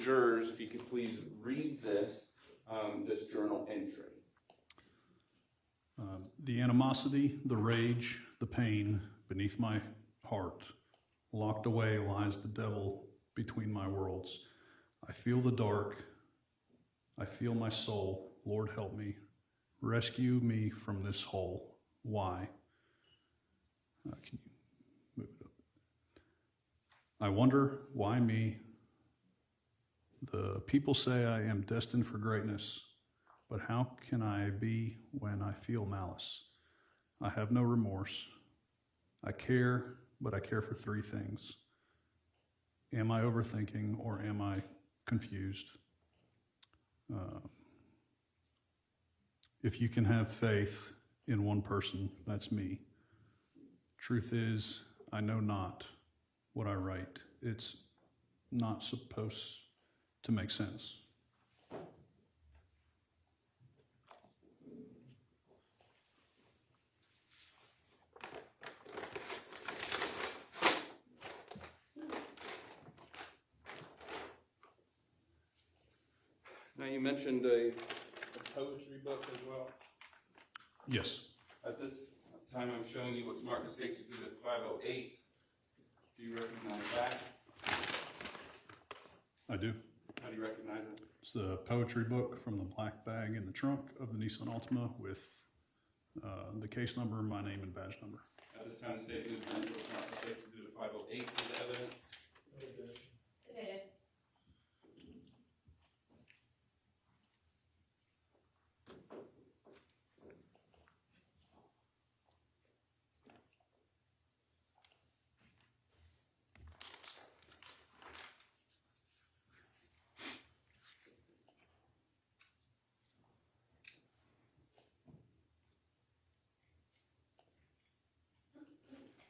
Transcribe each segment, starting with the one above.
jurors, if you could please read this journal entry. The animosity, the rage, the pain beneath my heart. Locked away lies the devil between my worlds. I feel the dark. I feel my soul. Lord, help me. Rescue me from this hole. Why? Can you move it up? I wonder, why me? The people say I am destined for greatness, but how can I be when I feel malice? I have no remorse. I care, but I care for three things. Am I overthinking or am I confused? If you can have faith in one person, that's me. Truth is, I know not what I write. It's not supposed to make sense. Now you mentioned a poetry book as well. Yes. At this time I'm showing you what's marked as State's Exhibit 508. Do you recognize that? I do. How do you recognize it? It's the poetry book from the black bag in the trunk of the Nissan Altima with the case number, my name, and badge number. At this time, the state moves on to what's marked as State's Exhibit 508 for the evidence. Submitted.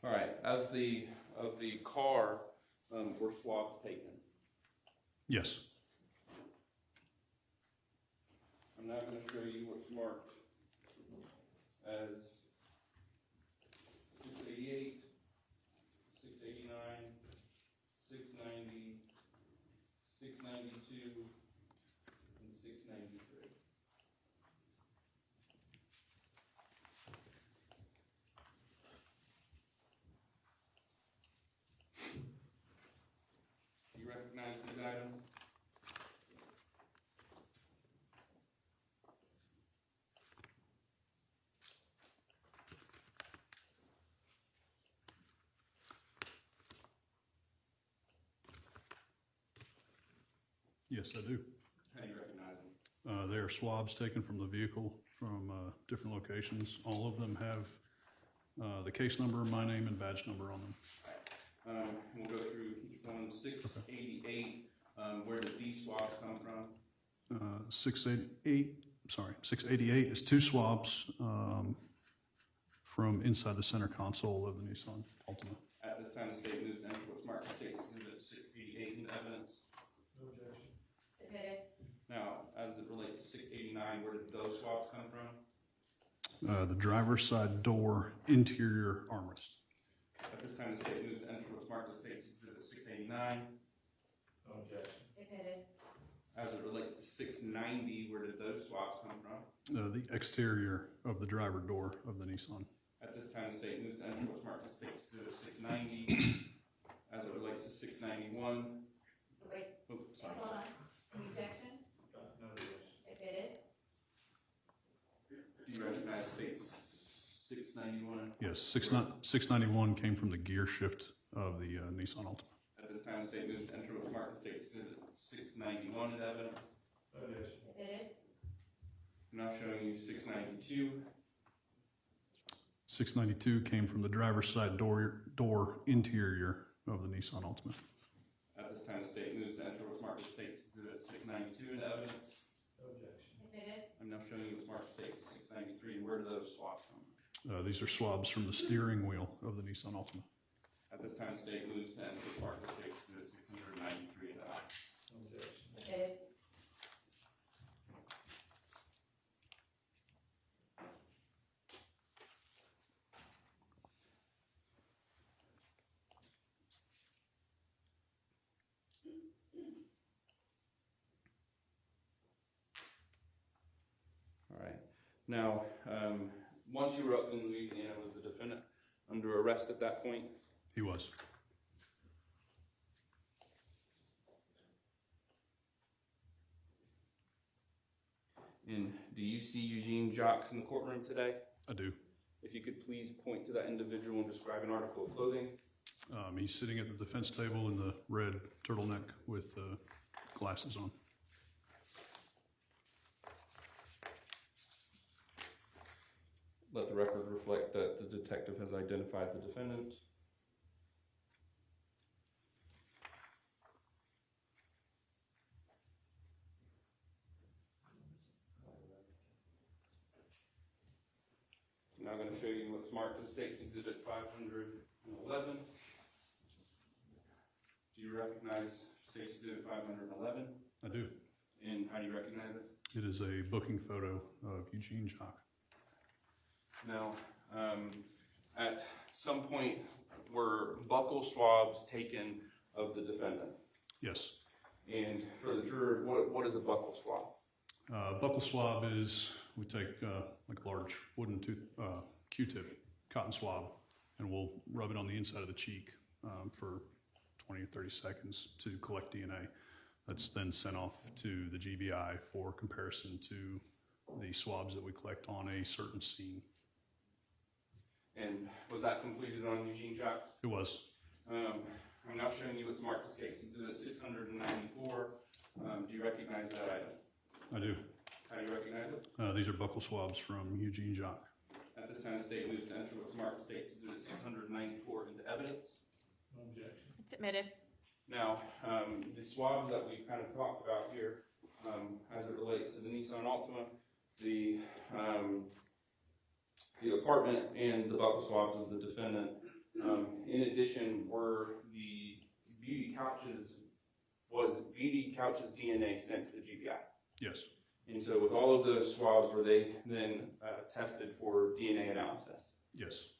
All right. Of the car, were swabs taken? Yes. I'm now going to show you what's marked as 688, 689, 690, 692, and 693. Do you recognize these items? Yes, I do. How do you recognize them? They are swabs taken from the vehicle from different locations. All of them have the case number, my name, and badge number on them. We'll go through each one. 688, where did these swabs come from? 688 is two swabs from inside the center console of the Nissan Altima. At this time, the state moves to enter what's marked as State's Exhibit 688 into evidence. No objection. Submitted. Now, as it relates to 689, where did those swabs come from? The driver's side door interior armrest. At this time, the state moves to enter what's marked as State's Exhibit 689. No objection. Submitted. As it relates to 690, where did those swabs come from? The exterior of the driver door of the Nissan. At this time, the state moves to enter what's marked as State's Exhibit 690. As it relates to 691. Wait, Oh, sorry. hold on. Any objection? No objection. Submitted. Do you recognize State's 691? Yes, 691 came from the gear shift of the Nissan Altima. At this time, the state moves to enter what's marked as State's Exhibit 691 into evidence. No objection. Submitted. I'm now showing you 692. 692 came from the driver's side door interior of the Nissan Altima. At this time, the state moves to enter what's marked as State's Exhibit 692 into evidence. No objection. Submitted. I'm now showing you what's marked as State's 693. Where do those swabs come from? These are swabs from the steering wheel of the Nissan Altima. At this time, the state moves to enter what's marked as State's Exhibit 693 into evidence. No objection. Submitted. Now, once you were up in Louisiana, was the defendant under arrest at that point? He was. And do you see Eugene Louis-Jocques in the courtroom today? I do. If you could please point to that individual and describe an article of clothing. He's sitting at the defense table in the red turtleneck with glasses on. Let the record reflect that the detective has identified the defendant. Now I'm going to show you what's marked as State's Exhibit 511. Do you recognize State's Exhibit 511? I do. And how do you recognize it? It is a booking photo of Eugene Louis-Jocques. Now, at some point, were buccal swabs taken of the defendant? Yes. And for the jurors, what is a buccal swab? Buccal swab is, we take like a large wooden Q-tip, cotton swab, and we'll rub it on the inside of the cheek for 20 or 30 seconds to collect DNA. That's then sent off to the GBI for comparison to the swabs that we collect on a certain scene. And was that completed on Eugene Louis-Jocques? It was. I'm now showing you what's marked as State's Exhibit 694. Do you recognize that item? I do. How do you recognize it? These are buccal swabs from Eugene Louis-Jocques. At this time, the State moves to enter what's marked as State's Exhibit 694 into evidence. No objection. It's admitted. Now, the swabs that we've kind of talked about here, as it relates to the Nissan Altima, the apartment and the buccal swabs of the defendant. In addition, were the was Beauty Couch's DNA sent to the GBI? Yes. And so with all of those swabs, were they then tested for DNA analysis? Yes.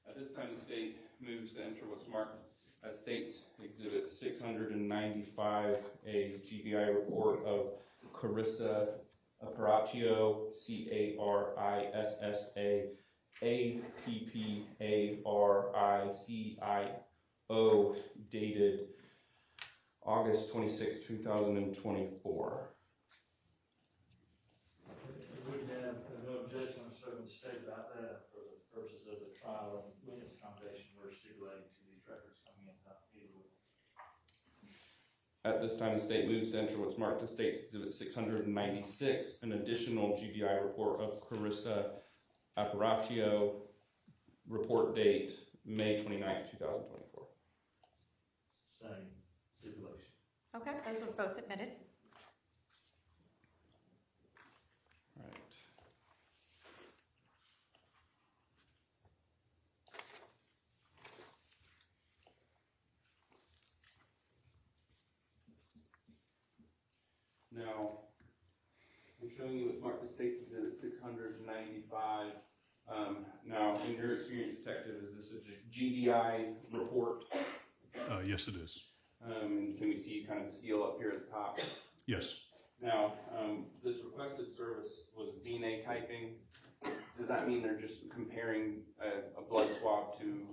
At this time, the State moves to enter what's marked as State's Exhibit 695, a GBI report of Carissa Apparaccio, Carissa Appariccio, dated August 26, 2024. We would have no objection on serving the state about that for the purposes of the trial and witness accommodation. We're stipulating to these records coming in either way. At this time, the State moves to enter what's marked as State's Exhibit 696, an additional GBI report of Carissa Apparaccio, report date May 29, 2024. Same stipulation. Okay, those are both admitted. Right. Now, I'm showing you what's marked as State's Exhibit 695. Now, in your experience, detective, is this a GBI report? Yes, it is. And can we see kind of the seal up here at the top? Yes. Now, this requested service was DNA typing. Does that mean they're just comparing a blood swab to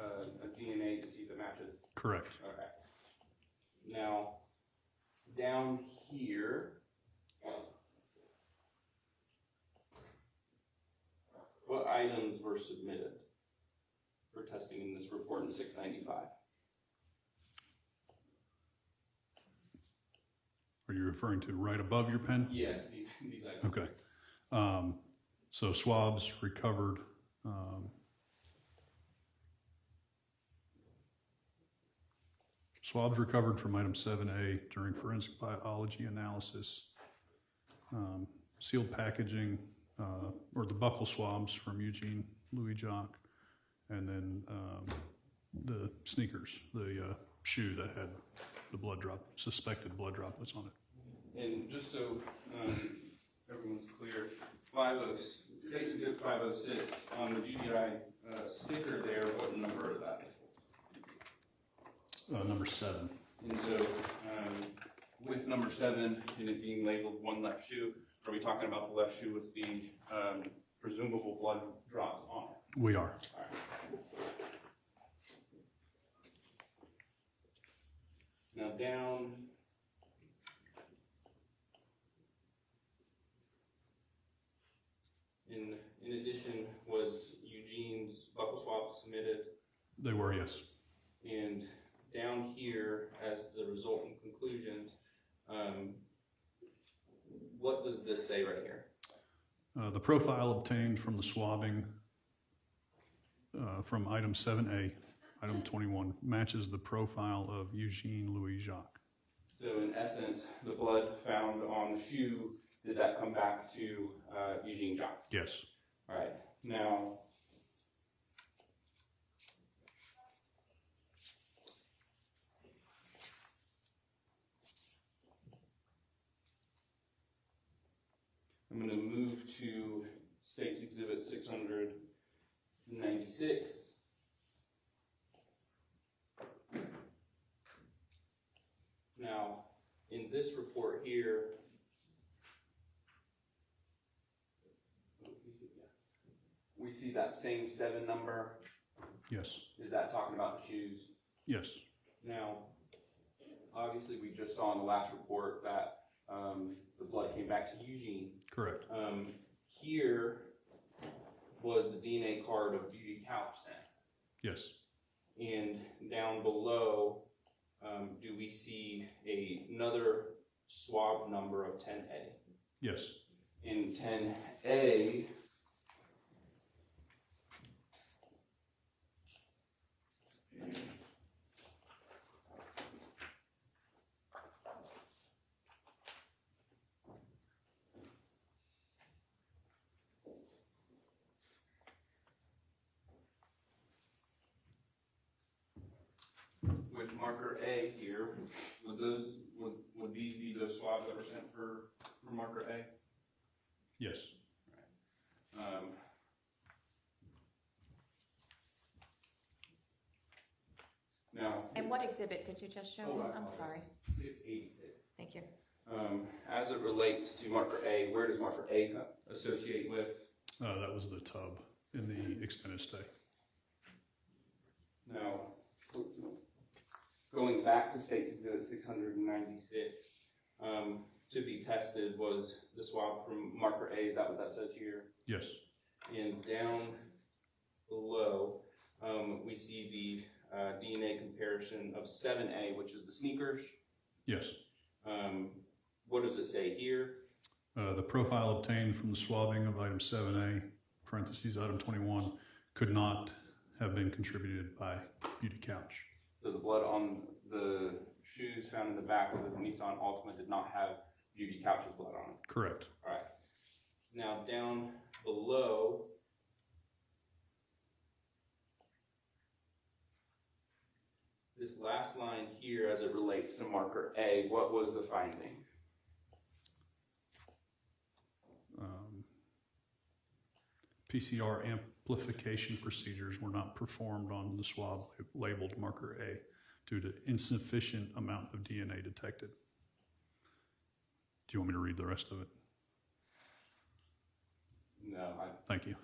a DNA to see if it matches? Correct. Okay. Now, down here, what items were submitted for testing in this report in 695? Are you referring to right above your pen? Yes, these items. Okay. So swabs recovered Swabs recovered from item 7A during forensic biology analysis. Sealed packaging, or the buccal swabs from Eugene Louis-Jocques, and then the sneakers, the shoe that had the suspected blood droplets on it. And just so everyone's clear, States Exhibit 506 on the GBI sticker there, what number is that? Number 7. And so with number 7 and it being labeled one left shoe, are we talking about the left shoe with the presumable blood drops on it? We are. All right. Now down in addition, was Eugene's buccal swabs submitted? They were, yes. And down here, as the resultant conclusions, what does this say right here? The profile obtained from the swabbing from item 7A, item 21, matches the profile of Eugene Louis-Jocques. So in essence, the blood found on the shoe, did that come back to Eugene Jocques? Yes. All right. Now, I'm going to move to State's Exhibit 696. Now, in this report here, we see that same 7 number. Yes. Is that talking about the shoes? Yes. Now, obviously, we just saw in the last report that the blood came back to Eugene. Correct. Here was the DNA card of Beauty Couch sent. Yes. And down below, do we see another swab number of 10A? Yes. In 10A, with marker A here, would these be the swabs that were sent for marker A? Yes. Now. And what exhibit did you just show me? I'm sorry. 686. Thank you. As it relates to marker A, where does marker A associate with? That was the tub in the extended stay. Now, going back to State's Exhibit 696, to be tested was the swab from marker A. Is that what that says here? Yes. And down below, we see the DNA comparison of 7A, which is the sneakers. Yes. What does it say here? The profile obtained from the swabbing of item 7A, parentheses item 21, could not have been contributed by Beauty Couch. So the blood on the shoes found in the back of the Nissan Altima did not have Beauty Couch's blood on it. Correct. All right. Now down below, this last line here as it relates to marker A, what was the finding? PCR amplification procedures were not performed on the swab labeled marker A due to insufficient amount of DNA detected. Do you want me to read the rest of it? No. Thank you.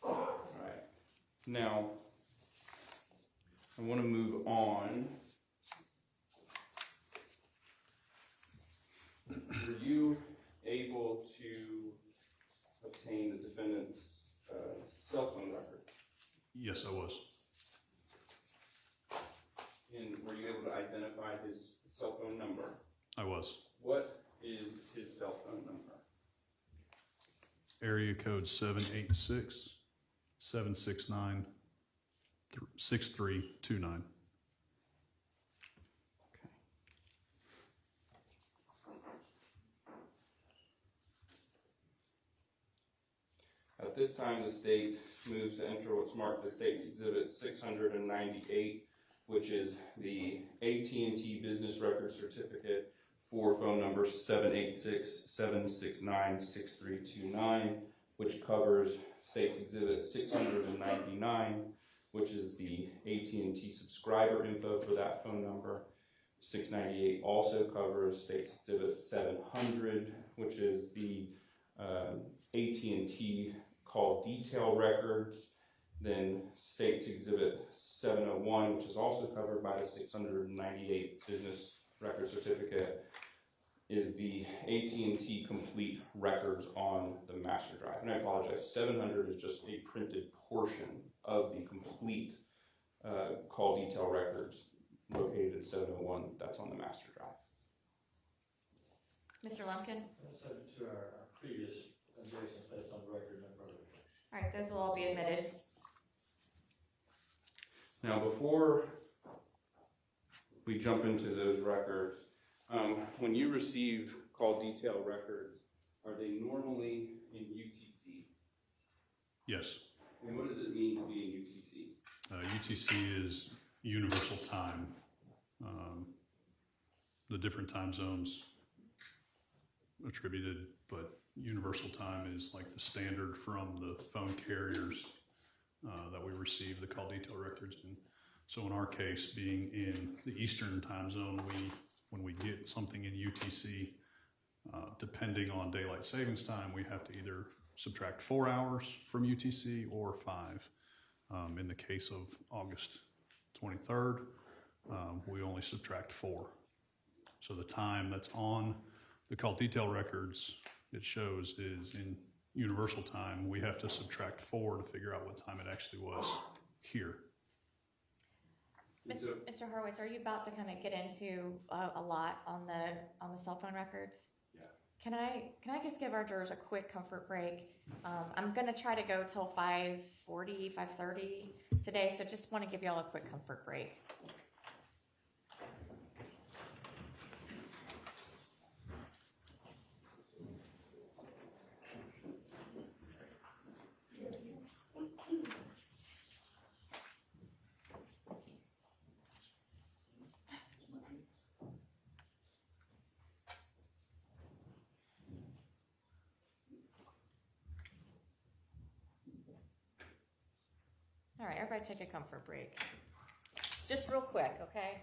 All right. Now, I want to move on. Were you able to obtain the defendant's cell phone record? Yes, I was. And were you able to identify his cell phone number? I was. What is his cell phone number? Area code 786-769-6329. At this time, the state moves to enter what's marked the state's exhibit 698, which is the AT&T business record certificate for phone number 786-769-6329, which covers state's exhibit 699, which is the AT&T subscriber info for that phone number. 698 also covers state's exhibit 700, which is the AT&T call detail records. Then state's exhibit 701, which is also covered by the 698 business record certificate, is the AT&T complete records on the master drive. And I apologize, 700 is just a printed portion of the complete call detail records located at 701 that's on the master drive. Mr. Lumpkin? That's subject to our previous objections based on the record and further. All right, those will all be admitted. Now, before we jump into those records, when you receive call detail records, are they normally in UTC? Yes. And what does it mean to be in UTC? UTC is universal time. The different time zones attributed, but universal time is like the standard from the phone carriers that we receive the call detail records in. So in our case, being in the Eastern time zone, when we get something in UTC, depending on daylight savings time, we have to either subtract 4 hours from UTC or 5. In the case of August 23rd, we only subtract 4. So the time that's on the call detail records, it shows, is in universal time. We have to subtract 4 to figure out what time it actually was here. Mr. Horowitz, are you about to kind of get into a lot on the cell phone records? Yeah. Can I just give our jurors a quick comfort break? I'm going to try to go till 5:40, 5:30 today, so just want to give y'all a quick comfort break. All right, everybody take a comfort break. Just real quick, okay?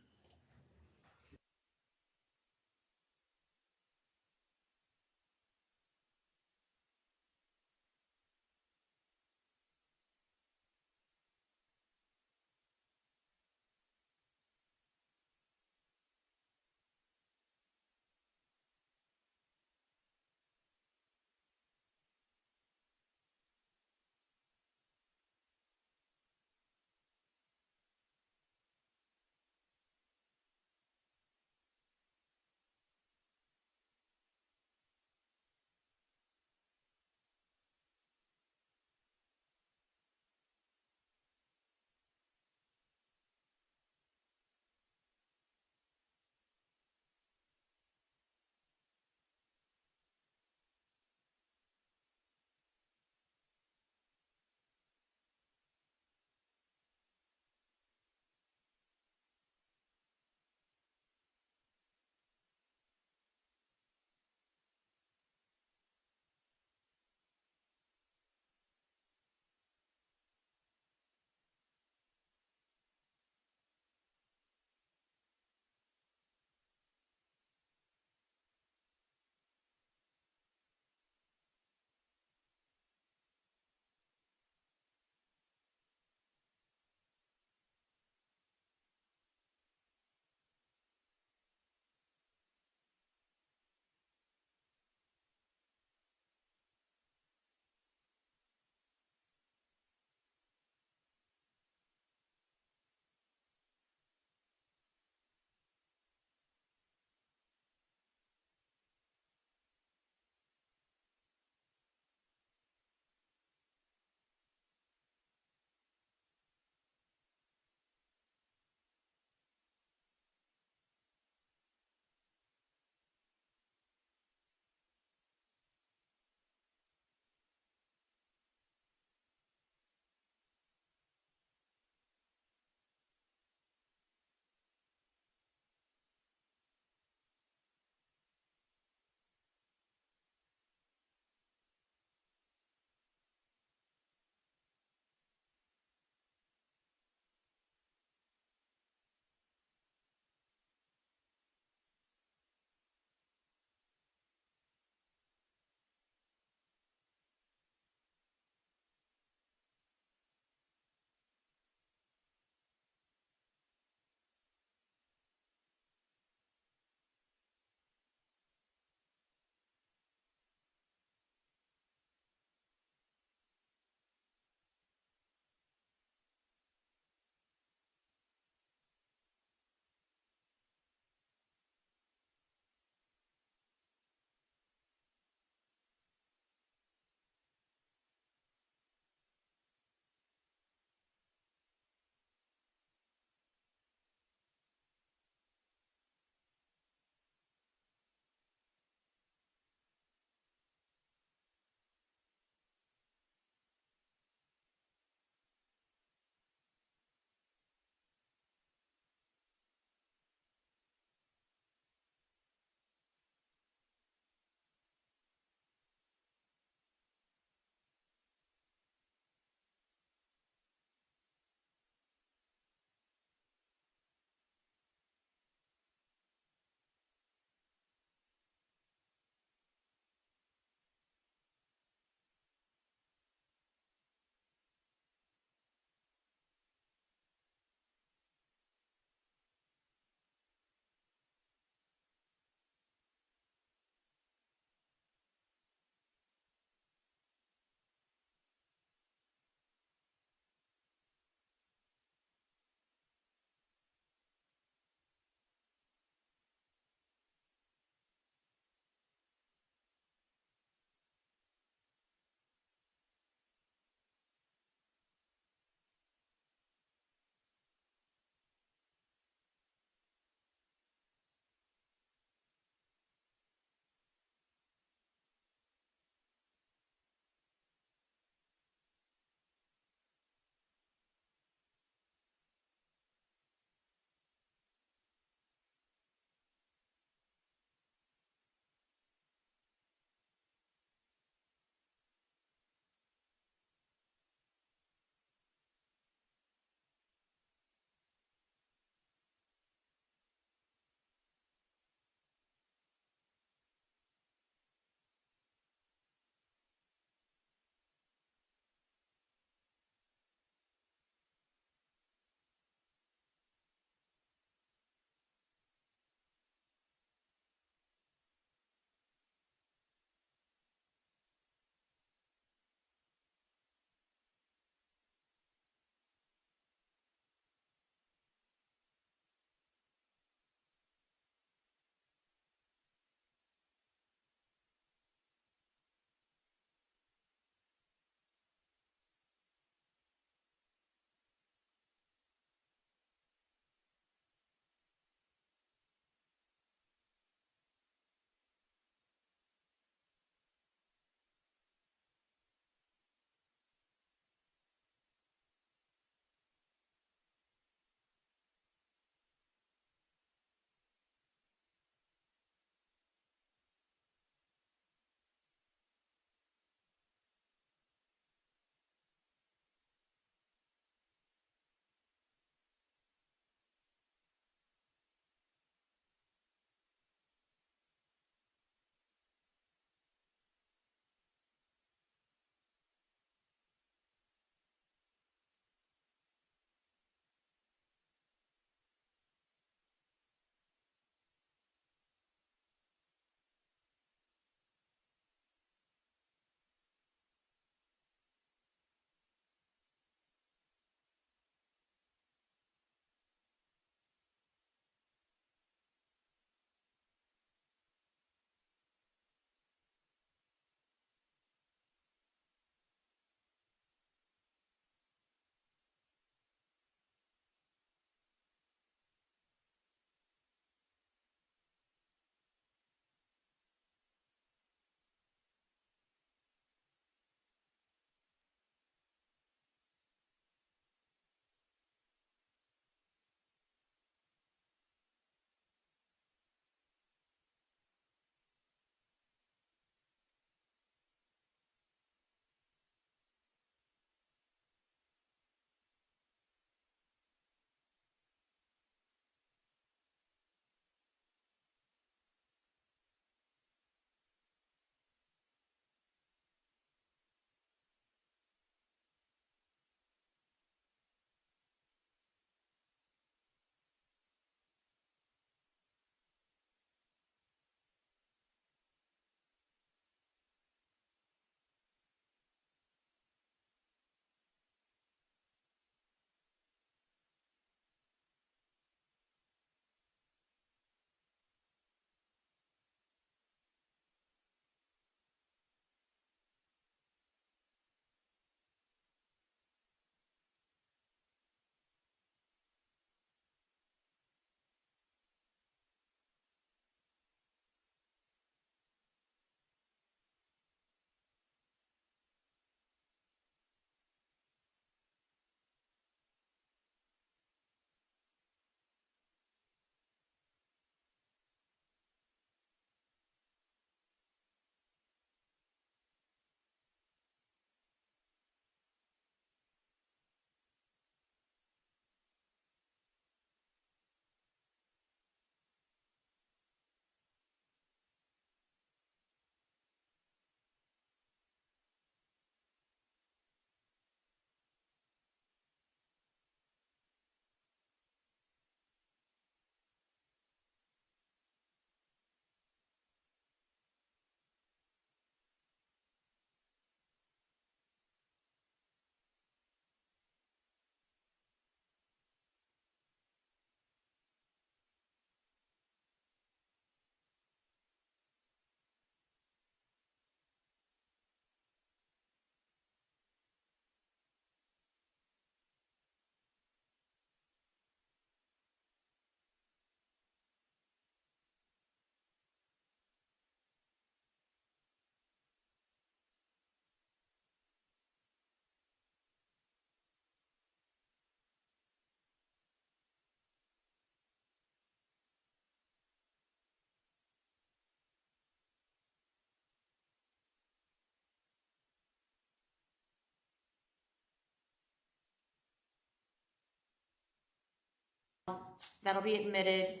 That'll be admitted,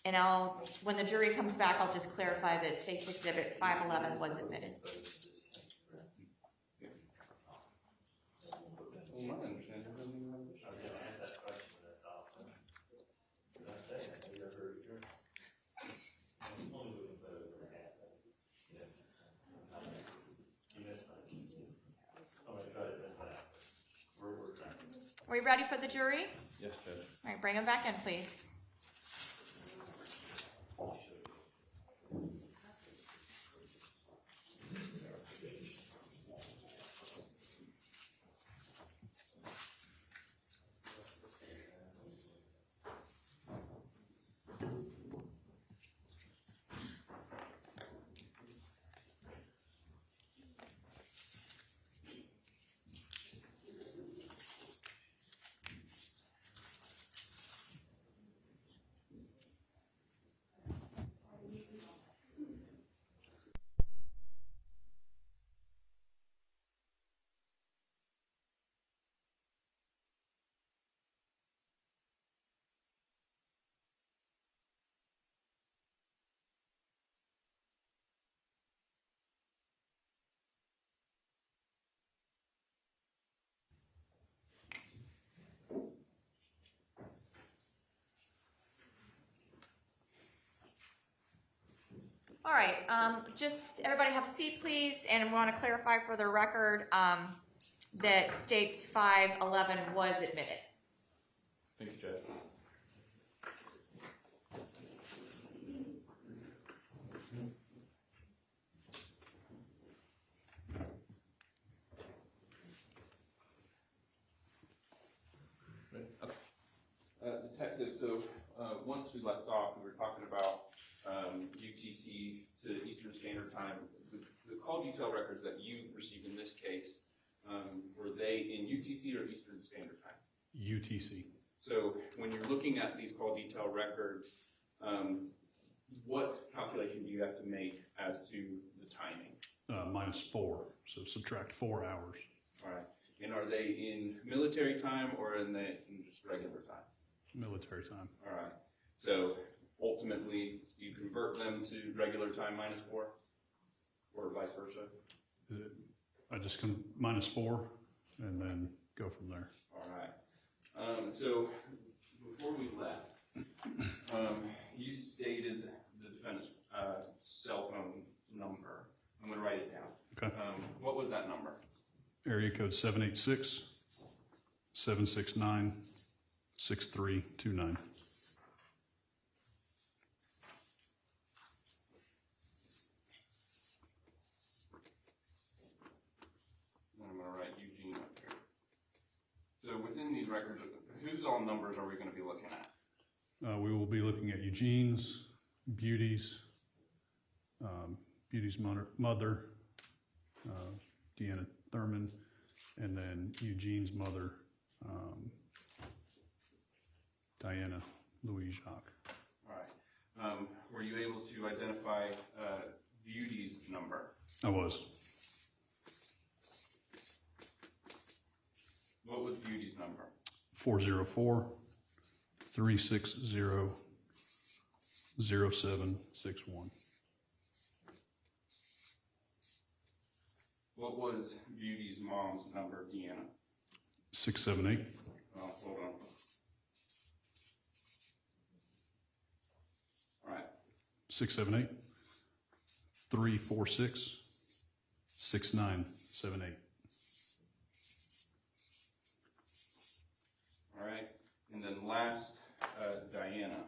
and when the jury comes back, I'll just clarify that State's Exhibit 511 was admitted. Well, my understanding doesn't even have this. I was gonna ask that question, but I thought, did I say that? Did I heard it? Only we can put it over half. Yeah. You missed that. I'm gonna try to miss that. We're trying. Are we ready for the jury? Yes, Judge. All right, bring them back in, please. All right, just everybody have a seat, please, and we want to clarify for the record that State's 511 was admitted. Thank you, Judge. Detective, so once we left off, we were talking about UTC to Eastern Standard Time. The call detail records that you received in this case, were they in UTC or Eastern Standard Time? UTC. So when you're looking at these call detail records, what calculation do you have to make as to the timing? -4, so subtract 4 hours. All right. And are they in military time or in just regular time? Military time. All right. So ultimately, do you convert them to regular time -4 or vice versa? I just come -4 and then go from there. All right. So before we left, you stated the defendant's cell phone number. I'm going to write it down. Okay. What was that number? Area code 786-769-6329. I'm going to write Eugene up here. So within these records, whose all numbers are we going to be looking at? We will be looking at Eugene's, Beauty's, Beauty's mother, Deanna Thurman, and then Eugene's mother, Diana Louis-Jacques. All right. Were you able to identify Beauty's number? I was. What was Beauty's number? 404-360-0761. What was Beauty's mom's number, Deanna? 678. Oh, hold on. All right. 678-346-6978. All right. And then last, Diana.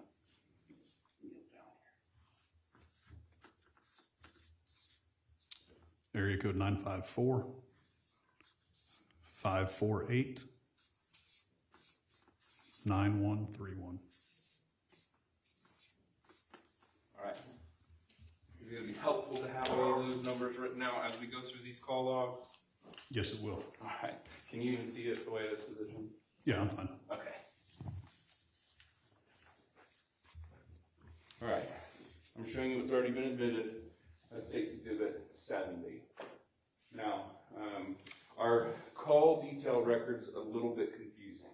Area code 954-548-9131. All right. Is it going to be helpful to have all of those numbers written out as we go through these call logs? Yes, it will. All right. Can you even see it the way it's positioned? Yeah, I'm fine. Okay. All right. I'm showing you what's already been admitted as State's Exhibit 70. Now, our call detail record's a little bit confusing.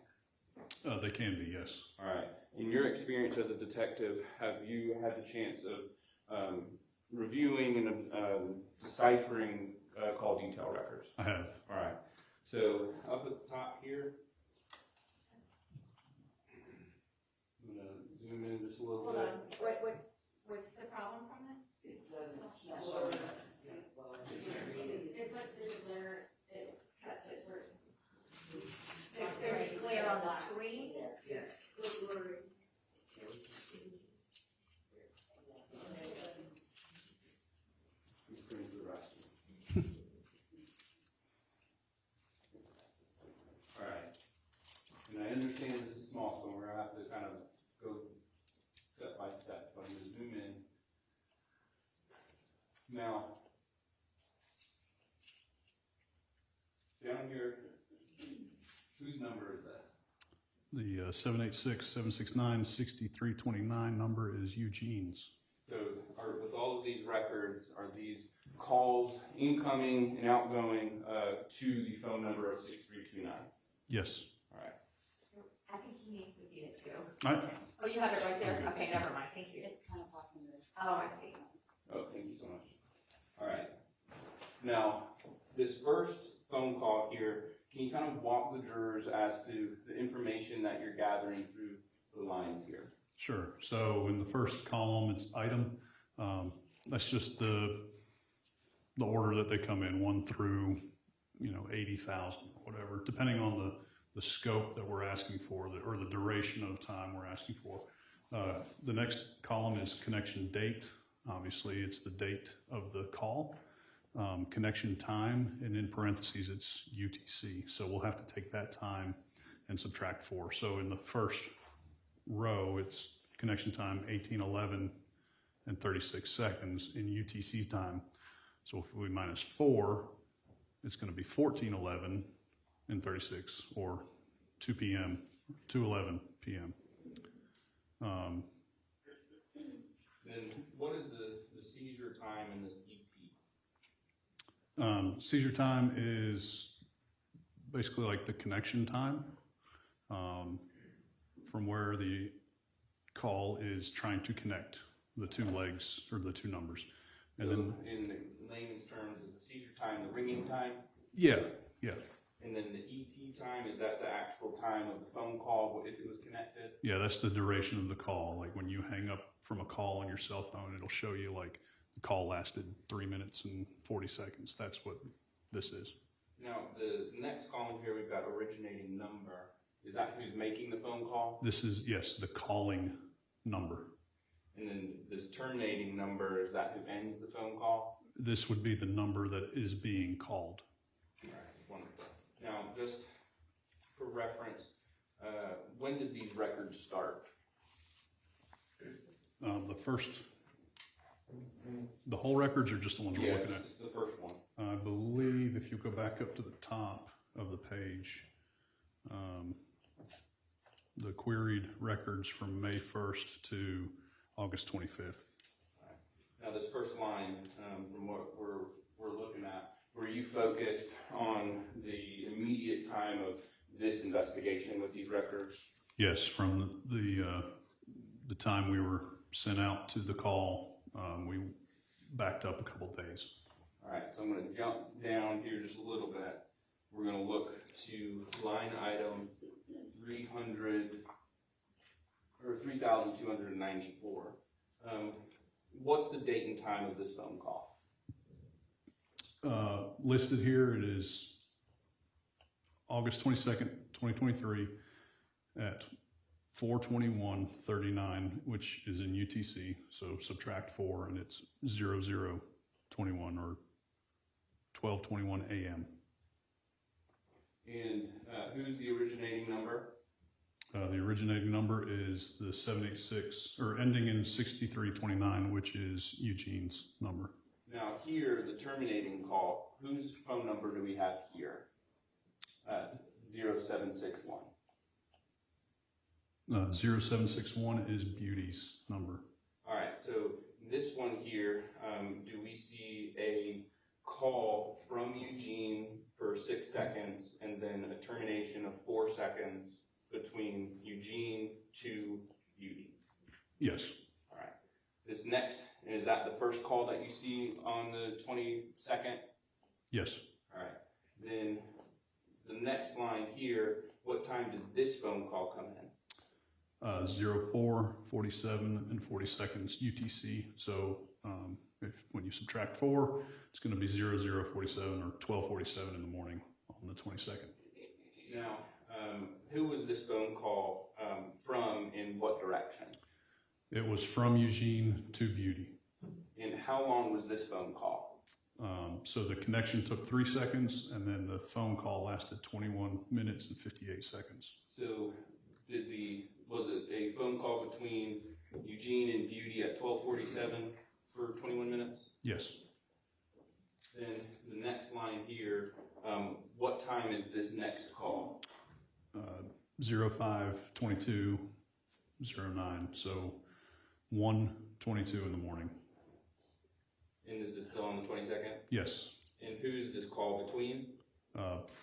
They can be, yes. All right. In your experience as a detective, have you had the chance of reviewing and deciphering call detail records? I have. All right. So up at the top here, I'm gonna zoom in just a little Hold bit. on, what's the problem from it? It doesn't, it's not showing up. It's like, there's a glare, it cuts it where there's a glare on the screen. Yeah. These screens are rusty. All right. And I understand this is small, so we're gonna have to kind of go step by step. But I'm gonna zoom in. Now, down here, whose number is that? The 786-769-6329 number is Eugene's. So, with all of these records, are these calls incoming and outgoing to the phone number of 6329? Yes. All right. So I think he needs to see it too. I, Oh, you have it right there? Okay. Okay, never mind, thank you. It's kind of blocking this. Oh, I see. Oh, thank you so much. All right. Now, this first phone call here, can you kind of walk the jurors as to the information that you're gathering through the lines here? Sure. So in the first column, it's item. That's just the order that they come in, 1 through 80,000, whatever, depending on the scope that we're asking for, or the duration of time we're asking for. The next column is connection date. Obviously, it's the date of the call. Connection time, and in parentheses, it's UTC. So we'll have to take that time and subtract 4. So in the first row, it's connection time 1811 and 36 seconds in UTC time. So if we minus 4, it's going to be 1411 and 36, or 2 p.m., 2:11 p.m. Then what is the seizure time in this ET? Seizure time is basically like the connection time from where the call is trying to connect the two legs or the two numbers. And So then, in the layman's terms, is the seizure time the ringing time? yeah. And then the ET time, is that the actual time of the phone call if it was connected? Yeah, that's the duration of the call. Like when you hang up from a call on your cell phone, it'll show you like the call lasted 3 minutes and 40 seconds. That's what this is. Now, the next column here, we've got originating number. Is that who's making the phone call? This is, yes, the calling number. And then this terminating number, is that who ends the phone call? This would be the number that is being called. All right, wonderful. Now, just for reference, when did these records start? The whole records are just the ones we're Yeah, looking at. it's the first one. I believe if you go back up to the top of the page, the queried records from May 1st to August 25th. Now, this first line, from what we're looking at, were you focused on the immediate time of this investigation with these records? Yes, from the time we were sent out to the call, we backed up a couple days. All right, so I'm going to jump down here just a little bit. We're going to look to line item 3,294. What's the date and time of this phone call? Listed here, it is August 22nd, 2023 at 4:21:39, which is in UTC. So subtract 4 and it's 00:21 or 12:21 a.m. And who's the originating number? The originating number is the 786, or ending in 6329, which is Eugene's number. Now here, the terminating call, whose phone number do we have here? 0761. 0761 is Beauty's number. All right, so this one here, do we see a call from Eugene for 6 seconds and then a termination of 4 seconds between Eugene to Beauty. Yes. All right. This next, is that the first call that you see on the 22nd? Yes. All right. Then the next line here, what time did this phone call come in? 04, 47, and 40 seconds UTC. So when you subtract 4, it's going to be 0047 or 12:47 in the morning on the 22nd. Now, who was this phone call from, in what direction? It was from Eugene to Beauty. And how long was this phone call? So the connection took 3 seconds, and then the phone call lasted 21 minutes and 58 seconds. So was it a phone call between Eugene and Beauty at 12:47 for 21 minutes? Yes. Then the next line here, what time is this next call? 05:22, 09. So 1:22 in the morning. And is this still on the 22nd? Yes. And who is this call between?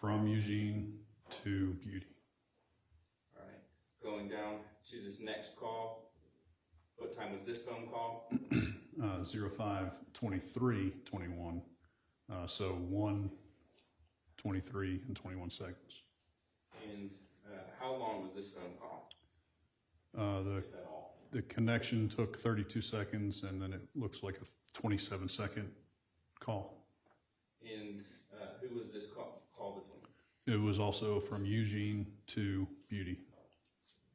From Eugene to Beauty. All right. Going down to this next call, what time was this phone call? 05:23:21. So 1:23 and 21 seconds. And how long was this phone call? If at all? The connection took 32 seconds, and then it looks like a 27-second call. And who was this call between? It was also from Eugene to Beauty.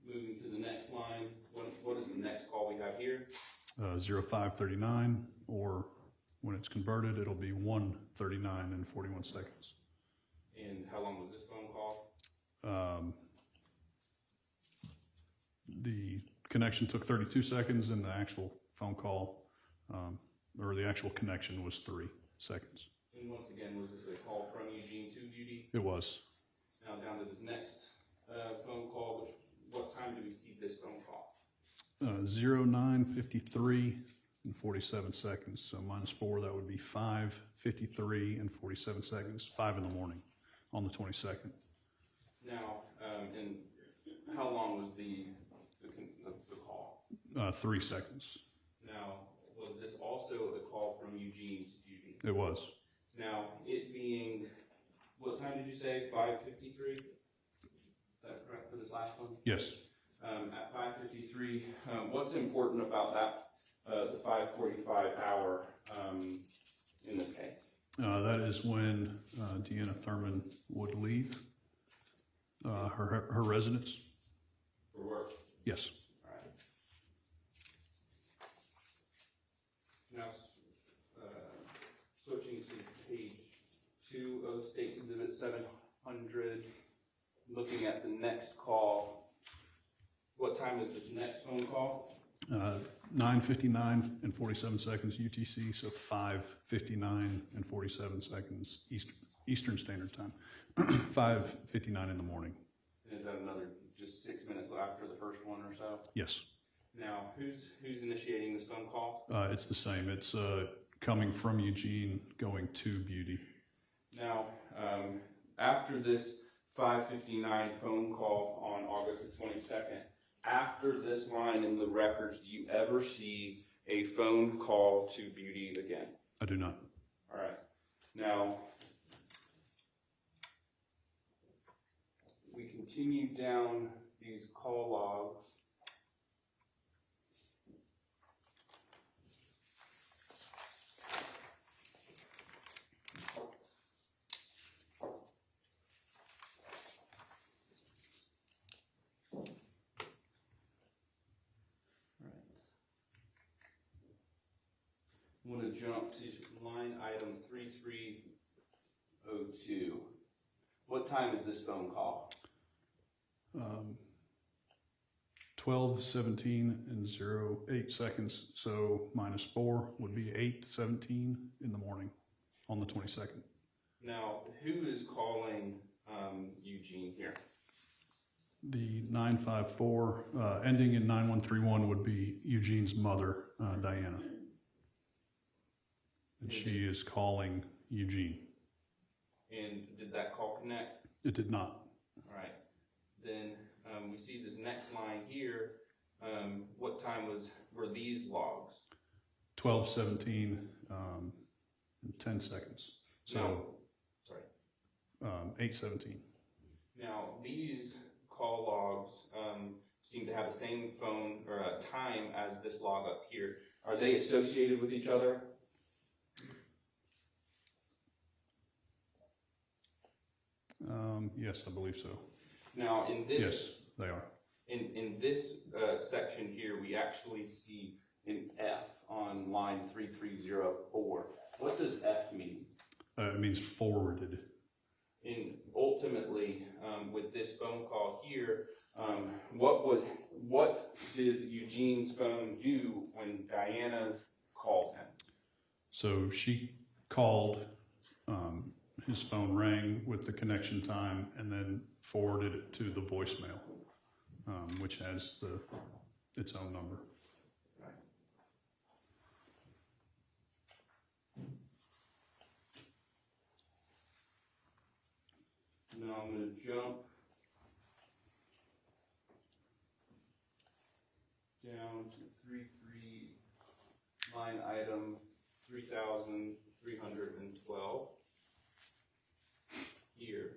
Moving to the next line, what is the next call we have here? 05:39, or when it's converted, it'll be 1:39 and 41 seconds. And how long was this phone call? The connection took 32 seconds, and the actual phone call, or the actual connection, was 3 seconds. And once again, was this a call from Eugene to Beauty? It was. Now down to this next phone call, what time do we see this phone call? 09:53 and 47 seconds. So minus 4, that would be 5:53 and 47 seconds. 5 in the morning on the 22nd. Now, and how long was the call? 3 seconds. Now, was this also a call from Eugene to Beauty? It was. Now, it being, what time did you say? 5:53? Is that correct for this last one? Yes. At 5:53, what's important about that, the 5:45 hour in this case? That is when Deanna Thurman would leave her residence. For work? Yes. All right. Now, switching to page 2 of State's Exhibit 700, looking at the next call. What time is this next phone call? 9:59 and 47 seconds UTC, so 5:59 and 47 seconds Eastern Standard Time. 5:59 in the morning. Is that another just 6 minutes after the first one or so? Yes. Now, who's initiating this phone call? It's the same. It's coming from Eugene, going to Beauty. Now, after this 5:59 phone call on August the 22nd, after this line in the records, do you ever see a phone call to Beauty again? I do not. All right. Now, we continue down these call logs. I'm going to jump to line item 3302. What time is this phone call? 12:17 and 08 seconds, so minus 4 would be 8:17 in the morning on the 22nd. Now, who is calling Eugene here? The 954 ending in 9131 would be Eugene's mother, Diana. And she is calling Eugene. And did that call connect? It did not. All right. Then we see this next line here. What time were these logs? 12:17, 10 seconds. So, No. Sorry. 8:17. Now, these call logs seem to have the same phone or time as this log up here. Are they associated with each other? Yes, I believe so. Now, in this Yes, they are. in this section here, we actually see an F on line 3304. What does F mean? It means forwarded. And ultimately, with this phone call here, what did Eugene's phone do when Diana called him? So she called, his phone rang with the connection time and then forwarded it to the voicemail, which has its own number. Right. Now I'm going to jump down to 33 line item 3,312 here.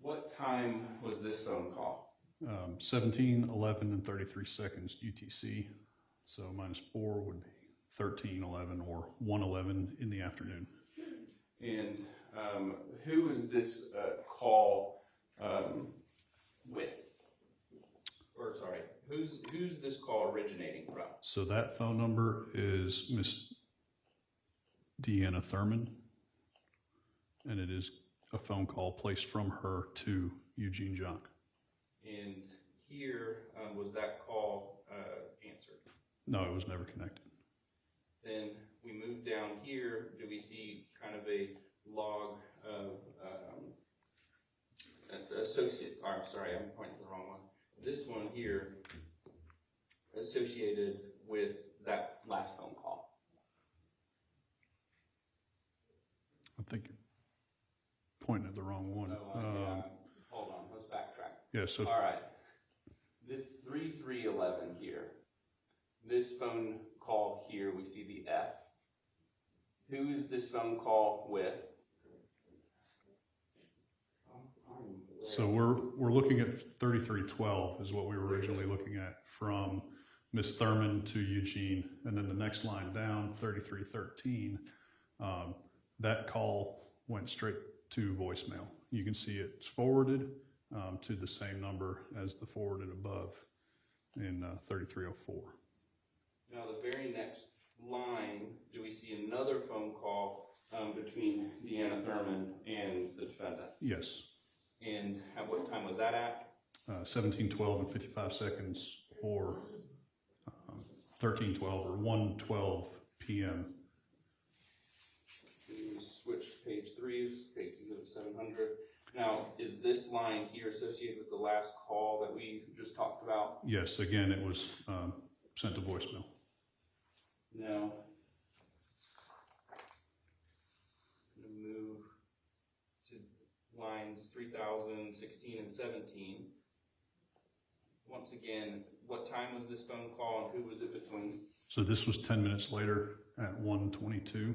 What time was this phone call? 17, 11, and 33 seconds UTC. So -4 would be 13, 11, or 1:11 in the afternoon. And who is this call with? Or sorry, who's this call originating from? So that phone number is Miss Deanna Thurman, and it is a phone call placed from her to Eugene Louis-Jocques. And here, was that call answered? No, it was never connected. Then we move down here, do we see kind of a log of associate, I'm sorry, I'm pointing to the wrong one. This one here, associated with that last phone call. I think you're pointing at the wrong one. Yeah. Hold on, let's backtrack. Yeah, so All right, this 3311 here, this phone call here, we see the F. Who is this phone call with? So we're looking at 3312 is what we were originally looking at, from Miss Thurman to Eugene, and then the next line down, 3313, that call went straight to voicemail. You can see it's forwarded to the same number as the forwarded above in 3304. Now the very next line, do we see another phone call between Deanna Thurman and the defendant? Yes. And at what time was that at? 17:12 and 55 seconds, or 13:12 or 1:12 p.m. We switch to page 3, this is page 700. Now, is this line here associated with the last call that we just talked about? Yes, again, it was sent to voicemail. No. I'm going to move to lines 3016 and 17. Once again, what time was this phone call and who was it between? So this was 10 minutes later at 1:22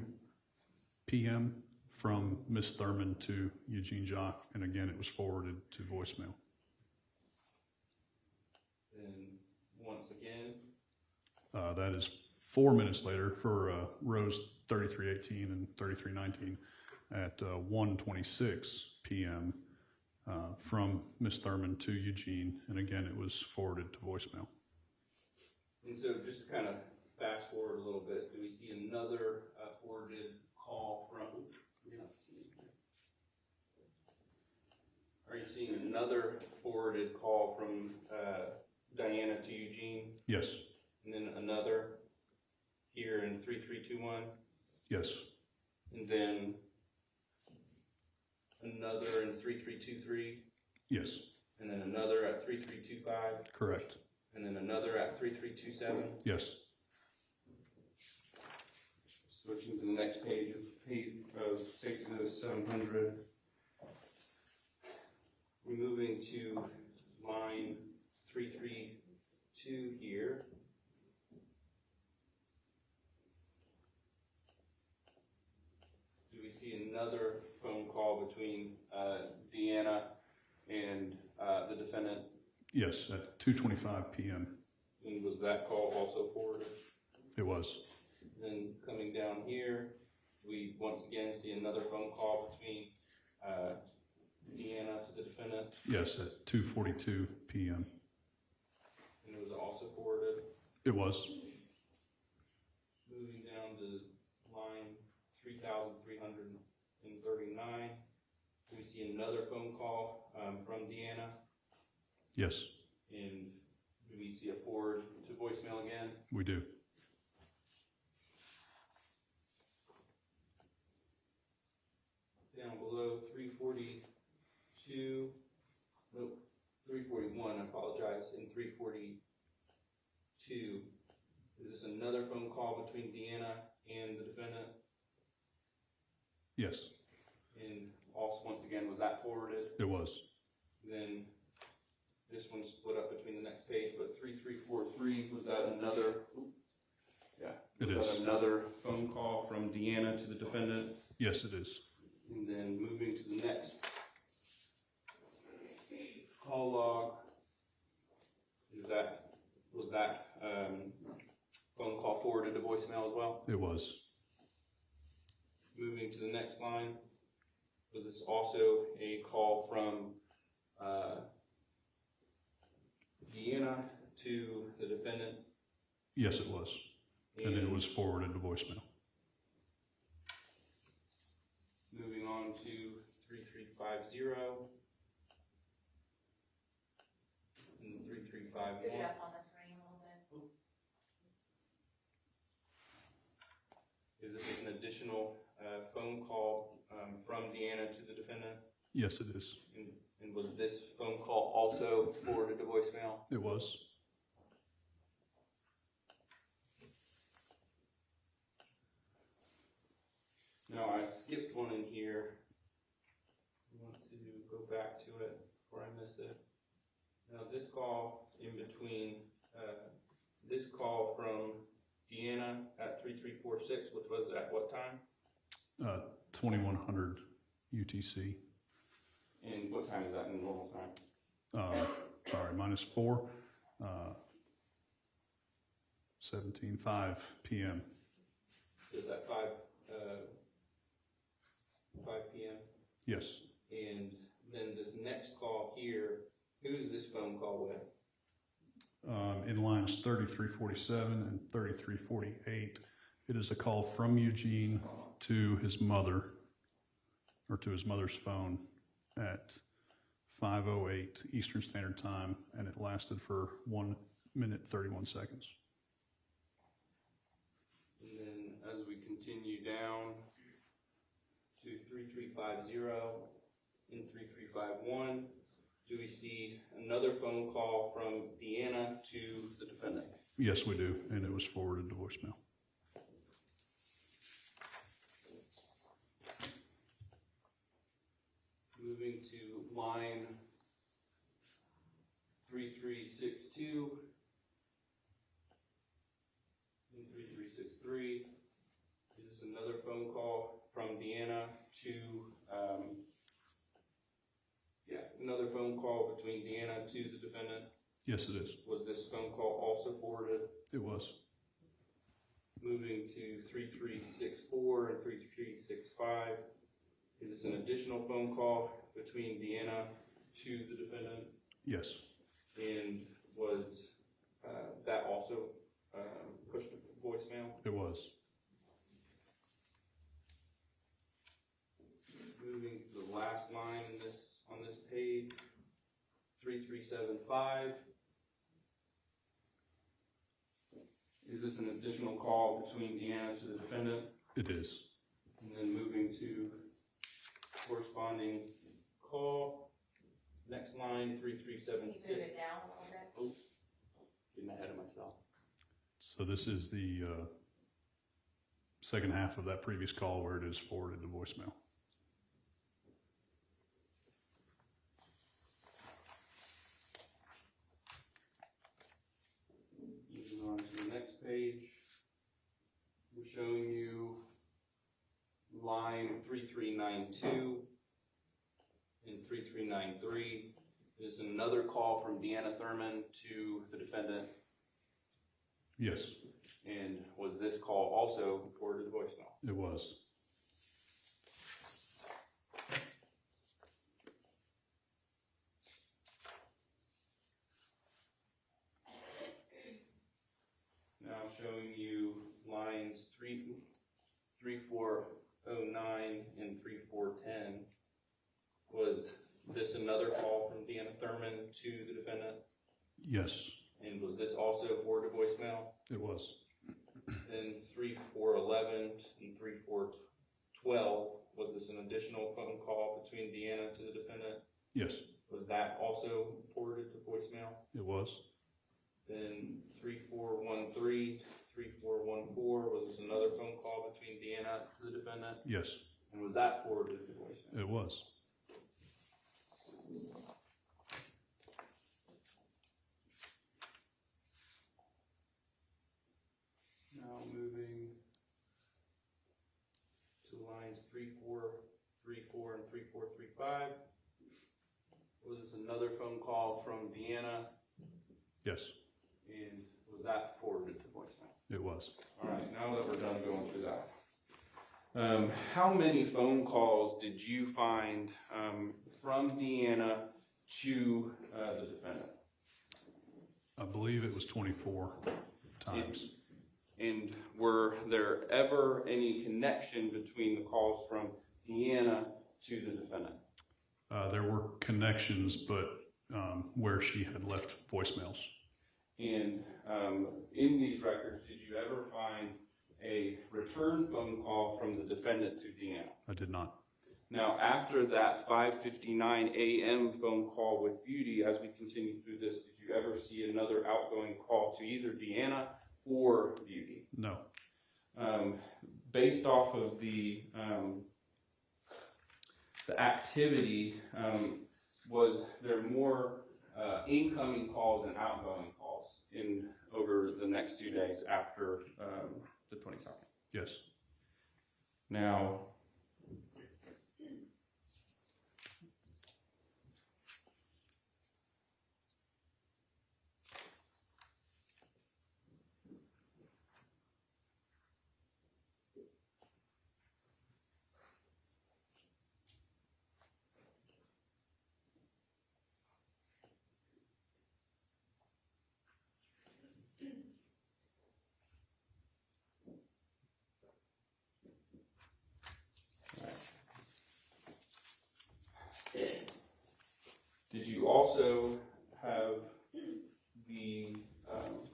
p.m. from Miss Thurman to Eugene Louis-Jocques, and again, it was forwarded to voicemail. And once again, that is 4 minutes later for rows 3318 and 3319 at 1:26 p.m. From Miss Thurman to Eugene, and again, it was forwarded to voicemail. and so just to kind of fast forward a little bit, do we see another forwarded call from, are you seeing another forwarded call from Diana to Eugene? Yes, And then another here in 3321, yes, and then another in 3323, yes, and then another at 3325, correct. and then another at 3327. Yes, Switching to the next page of 6 to 700. We moving to line 332 here. Do we see another phone call between Deanna and the defendant? Yes, at 2:25 p.m. And was that call also forwarded? It was. Then coming down here, we once again see another phone call between Deanna to the defendant, Yes, at 2:42 p.m. and it was also forwarded. It was. Moving down to line 3,339, we see another phone call from Deanna, Yes, and do we see a forward to voicemail again? we do. Down below 342, nope, 341, I apologize, and 342. Is this another phone call between Deanna and the defendant? Yes, And also, once again, was that forwarded? it was. Then this one's split up between the next page, but 3343, was that another? Yeah. It Was that is. another phone call from Deanna to the defendant? Yes, it is. And then moving to the next call log, was that phone call forwarded to voicemail as well? It was. Moving to the next line, was this also a call from Deanna to the defendant? Yes, it was. And it was forwarded to voicemail. Moving on to 3350 and 3351. Scoot it up on the screen a little bit. Is this an additional phone call from Deanna to the defendant? Yes, it is. And was this phone call also forwarded to voicemail? It was. No, I skipped one in here. I want to go back to it before I miss it. Now this call in between, this call from Deanna at 3346, which was at what time? 2100 UTC. And what time is that in normal time? Sorry, -4. 17:05 p.m. Is that 5 p.m.? Yes. And then this next call here, who's this phone call with? In lines 3347 and 3348, it is a call from Eugene to his mother, or to his mother's phone at 5:08 Eastern Standard Time, and it lasted for 1 minute 31 seconds. And then as we continue down to 3350 and 3351, do we see another phone call from Deanna to the defendant? Yes, we do, and it was forwarded to voicemail. Moving to line 3362 and 3363. Is this another phone call from Deanna to, another phone call between Deanna to the defendant? Yes, it is. Was this phone call also forwarded? It was. Moving to 3364 and 3365. Is this an additional phone call between Deanna to the defendant? Yes. And was that also pushed to voicemail? It was. Moving to the last line in on this page, 3375. Is this an additional call between Deanna to the defendant? It is. And then moving to corresponding call, next line, Can you 3376. move it down a little bit? Oh, getting ahead of myself. So this is the second half of that previous call where it is forwarded to voicemail. showing you line 3392 and 3393. This is another call from Deanna Thurman to the defendant. Yes, And was this call also forwarded to voicemail? it was. Now showing you lines 3409 and 3410. Was this another call from Deanna Thurman to the defendant? Yes, And was this also forwarded to voicemail? it was. Then 3411 and 3412, was this an additional phone call between Deanna to the defendant? Yes, Was that also forwarded to voicemail? it was. Then 3413, 3414, was this another phone call between Deanna to the defendant? Yes, And was that forwarded to voicemail? it was. Now moving to lines 3434 and 3435. Was this another phone call from Deanna? Yes, And was that forwarded to voicemail? it was. All right, now that we're done going through that. How many phone calls did you find from Deanna to the defendant? I believe it was 24 times. And were there ever any connection between the calls from Deanna to the defendant? There were connections, but where she had left voicemails. And in these records, did you ever find a return phone call from the defendant to Deanna? I did not. Now, after that 5:59 a.m. phone call with Beauty, as we continue through this, did you ever see another outgoing call to either Deanna or Beauty? No. Based off of the activity, was there more incoming calls than outgoing calls over the next 2 days after the 22nd? Yes. Now, did you also have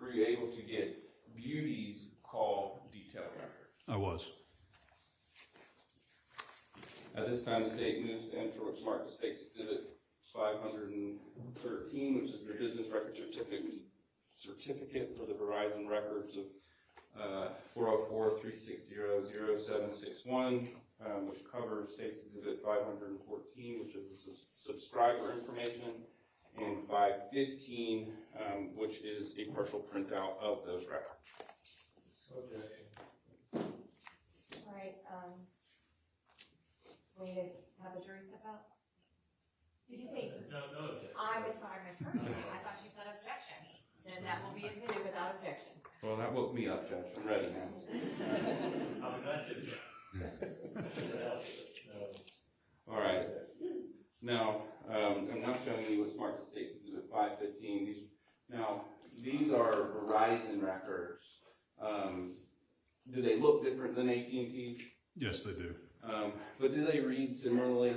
were you able to get Beauty's call detail records? I was. At this time, the state moves to enter what's marked as State's Exhibit 513, which is the business record certificate for the Verizon records of 404-360-0761, which covers State's Exhibit 514, which is the subscriber information, and 515, which is a partial printout of those records. All right, we need to have the jury step out? Did you say? No objection. I misheard you. I thought you said objection. Then that will be admitted without objection. Well, that woke me up, Judge. I'm ready now. I'm glad to. All right. Now, I'm now showing you what's marked as State's Exhibit 515. These are Verizon records. Do they look different than AT&T? Yes, they do. But do they read similarly?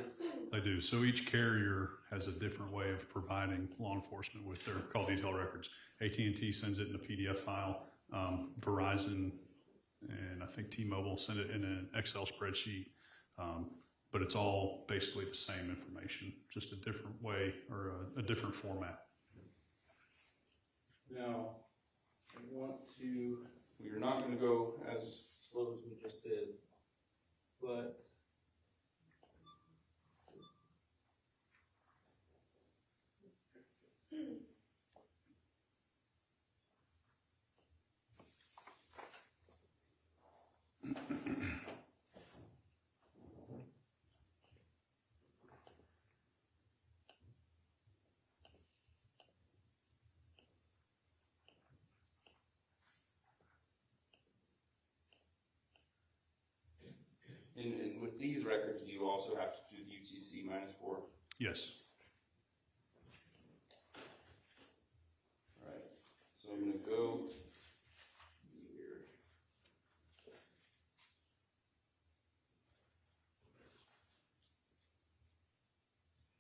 They do. So each carrier has a different way of providing law enforcement with their call detail records. AT&T sends it in a PDF file. Verizon and I think T-Mobile send it in an Excel spreadsheet. But it's all basically the same information, just a different way or a different format. Now, we're not going to go as slow as we just did, but And with these records, you also have to do the UTC -4. Yes. All right. So I'm going to go here.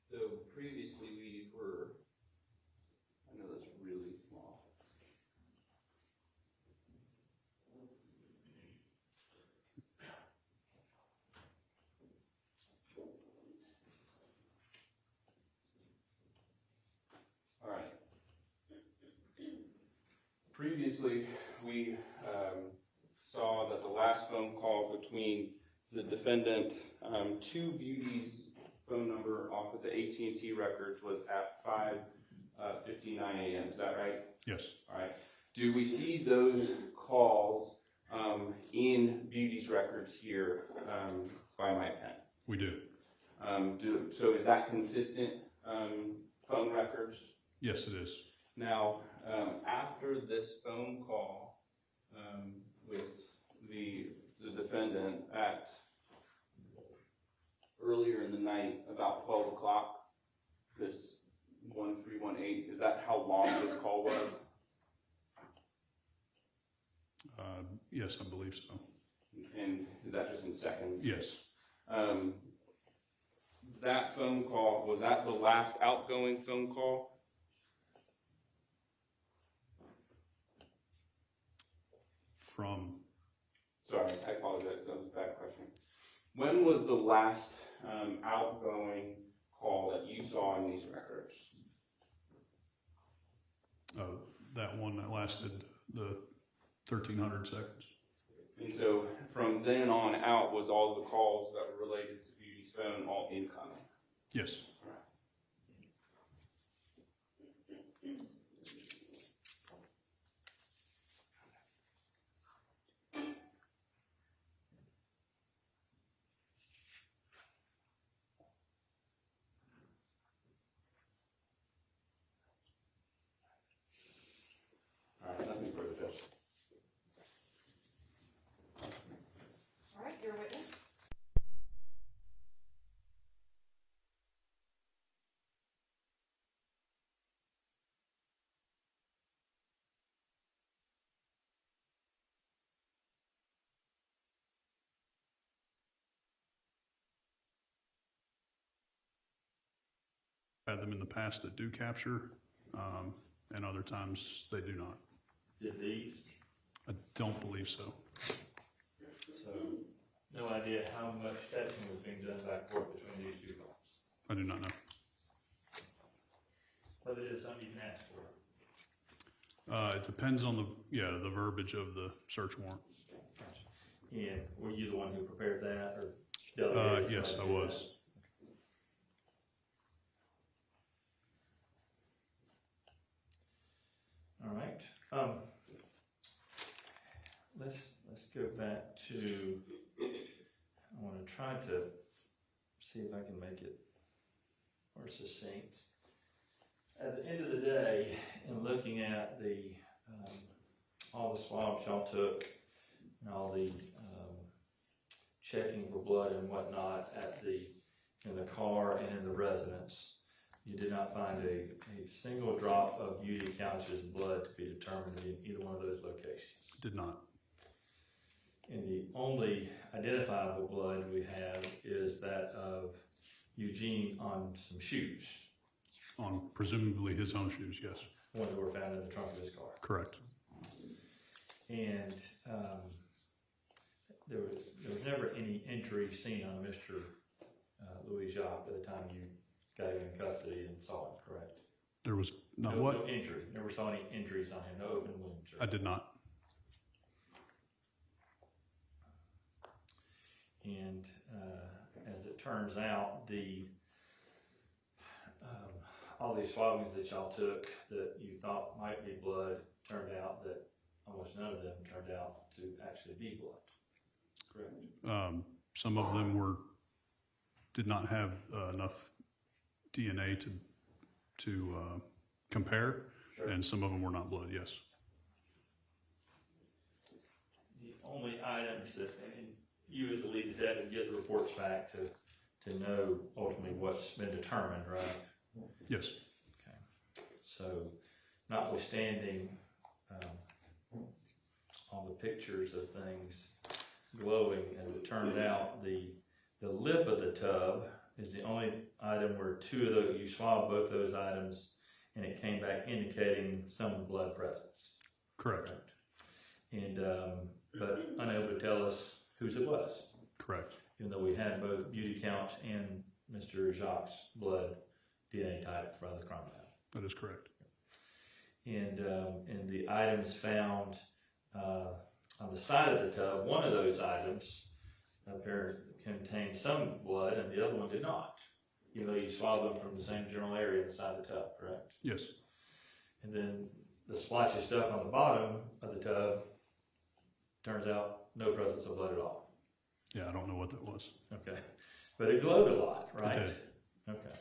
So previously we were, I know that's really small. All right. Previously, we saw that the last phone call between the defendant to Beauty's phone number off of the AT&T records was at 5:59 a.m. Is that right? Yes. All right. Do we see those calls in Beauty's records here by my pen? We do. So is that consistent phone records? Yes, it is. Now, after this phone call with the defendant at earlier in the night, about 12 o'clock, this 1318, is that how long this call was? Yes, I believe so. And is that just in seconds? Yes. That phone call, was that the last outgoing phone call? From, Sorry, I apologize, that was a bad question. When was the last outgoing call that you saw in these records? that one that lasted the 1,300 seconds. And so from then on out, was all the calls that were related to Beauty's phone all incoming? Yes. All right, nothing further, Judge. All right, your witness. Had them in the past that do capture, and other times they do not. Did these? I don't believe so. So, no idea how much texting was being done back and forth between these two calls. I do not know. Whether it is something you can ask for. It depends on the verbiage of the search warrant. And were you the one who prepared that, or delegated? Yes, I somebody to do was. All right. Let's go back to. I want to try to see if I can make it more succinct. At the end of the day, in looking at the all the swabs y'all took and all the checking for blood and whatnot in the car and in the residence, you did not find a single drop of Eugene Countess's blood to be determined in either one of those locations. Did not. And the only identifiable blood we have is that of Eugene on some shoes, On presumably his own shoes, yes. ones that were found in the trunk of his car. Correct. And there was never any injury seen on Mr. Louis-Jocques at the time you got him in custody and saw him, correct? There was not No, what? no injury. Never saw any injuries on him. No open wounds. I did not. And as it turns out, all these swabs that y'all took that you thought might be blood turned out that almost none of them turned out to actually be blood. Correct. Some of them did not have enough DNA to compare, Sure. and some of them were not blood. Yes. The only items that, and you as the lead get the reports back to know ultimately what's been determined, right? Yes. Okay. So, notwithstanding all the pictures of things glowing, as it turned out, the lip of the tub is the only item where two of those, you swab both those items, and it came back indicating some blood presence. Correct. And but unable to tell us whose it was. Correct. Even though we had both Beauty Couch and Mr. Jacques' blood DNA type from the crime lab. That is correct. And the items found on the side of the tub, one of those items contained some blood and the other one did not. Even though you swallowed them from the same general area inside the tub, correct? Yes. And then the splotchy stuff on the bottom of the tub, turns out no presence of blood at all. Yeah, I don't know what that was. Okay. But it glowed a lot, right? It did. Okay.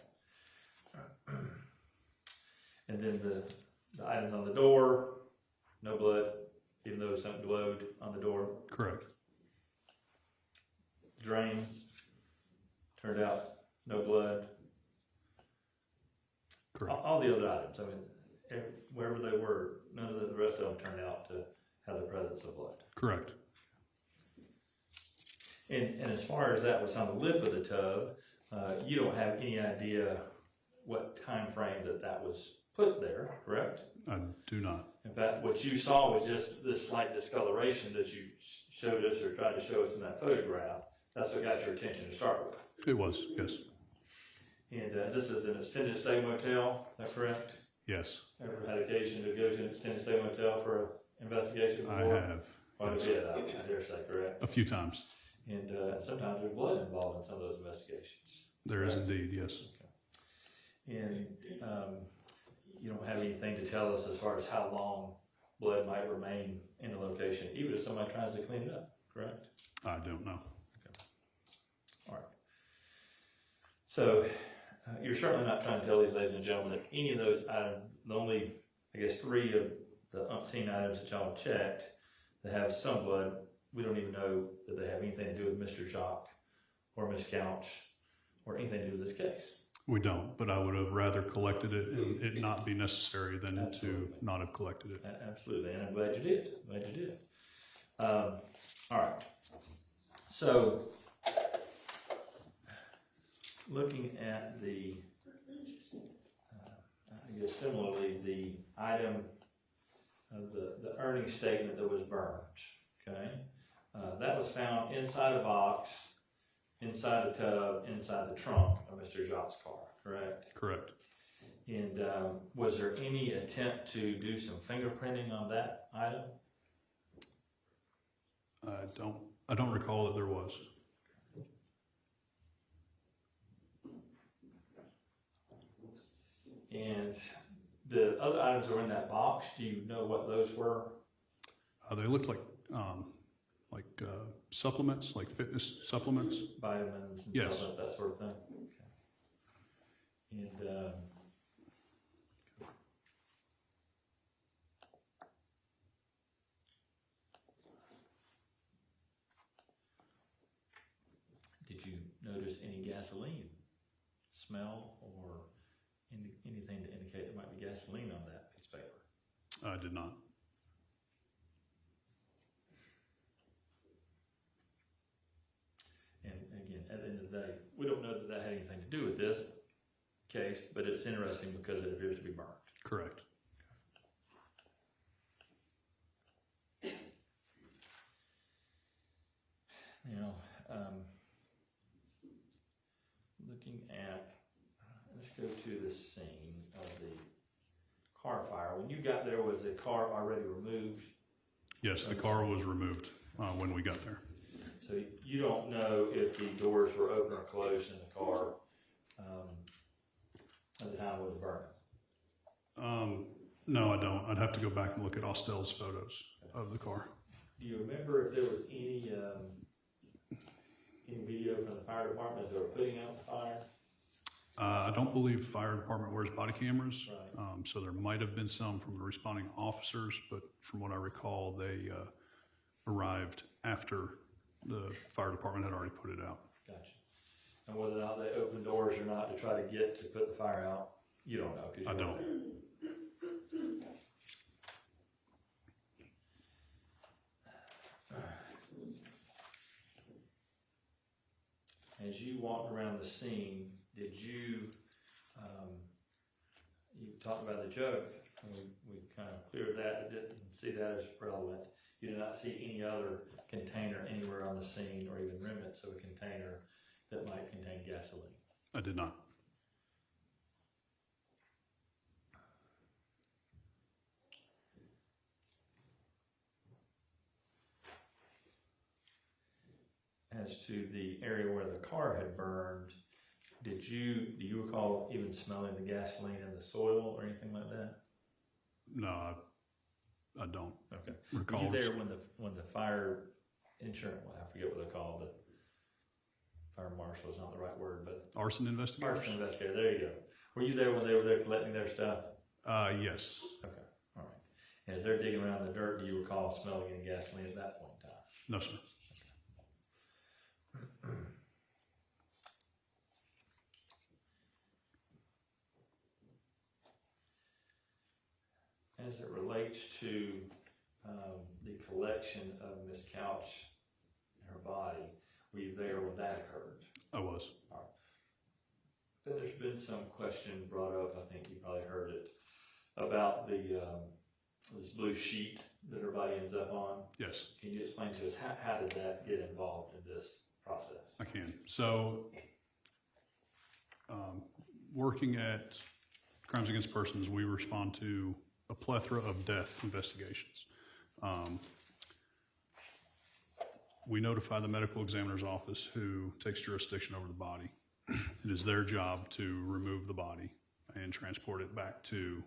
And then the items on the door, no blood, even though something glowed on the door. Correct. Drain, turned out no blood. Correct. All the other items, I mean, wherever they were, none of the rest of them turned out to have the presence of blood. Correct. And as far as that was on the lip of the tub, you don't have any idea what time frame that was put there, correct? I do not. In fact, what you saw was just this slight discoloration that you showed us or tried to show us in that photograph. That's what got your attention to start with. It was, yes. And this is an extended stay motel, is that correct? Yes. Ever had occasion to go to an extended stay motel for an investigation before? I have. Quite a bit, I dare say, correct? A few times. And sometimes there's blood involved in some of those investigations. There is indeed, yes. Okay. And you don't have anything to tell us as far as how long blood might remain in the location, even if somebody tries to clean it up, correct? I don't know. Okay. All right. So you're certainly not trying to tell these ladies and gentlemen that any of those items, the only, I guess, 3 of the umpteen items that y'all checked that have some blood, we don't even know that they have anything to do with Mr. Jacques or Miss Couch or anything to do with this case. We don't, but I would have rather collected it and it not be necessary than Absolutely. to not have collected it. Absolutely, and I'm glad you did. Glad you did. All right. So, looking at the, I guess similarly, the item of the earnings statement that was burned. Okay, that was found inside a box, inside a tub, inside the trunk of Mr. Jacques' car. Correct. Correct. And was there any attempt to do some fingerprinting on that item? I don't recall that there was. And the other items that were in that box, do you know what those were? They looked like supplements, like fitness supplements. Vitamins and Yes. supplements, that sort of thing? Okay. And did you notice any gasoline smell or anything to indicate there might be gasoline on that piece of paper? I did not. And again, at the end of the day, we don't know that that had anything to do with this case, but it's interesting because it appears to be burnt. Correct. Now, looking at, let's go to the scene of the car fire. When you got there, was the car already removed? Yes, the car was removed when we got there. So you don't know if the doors were open or closed in the car at the time it was burning? No, I don't. I'd have to go back and look at Austell's photos of the car. Do you remember if there was any video from the fire department as they were putting out the fire? I don't believe fire department wears body cameras, Right. so there might have been some from the responding officers, but from what I recall, they arrived after the fire department had already put it out. Gotcha. And whether or not they open doors or not to try to put the fire out, you don't know. 'Cause you I weren't don't. there. As you walked around the scene, did you, you talked about the jug, and we kind of cleared that, didn't see that as relevant. You did not see any other container anywhere on the scene or even remnants of a container that might contain gasoline? I did not. As to the area where the car had burned, do you recall even smelling the gasoline in the soil or anything like that? No, I don't Okay. recall. Were you there when the fire insurance, well, I forget what they're called, the fire marshal is not the right word, but Arson investigators? arson investigator, there you go. Were you there when they were there collecting their stuff? Yes. Okay, all right. And as they're digging around the dirt, do you recall smelling any gasoline at that point in time? No, sir. As it relates to the collection of Miss Couch and her body, were you there when that occurred? I was. Then there's been some question brought up, I think you probably heard it, about the this blue sheet that her body ends up on. Yes, Can you explain to us how did that get involved in this process? I can. So, working at Crimes Against Persons, we respond to a plethora of death investigations. We notify the medical examiner's office who takes jurisdiction over the body. It is their job to remove the body and transport it back to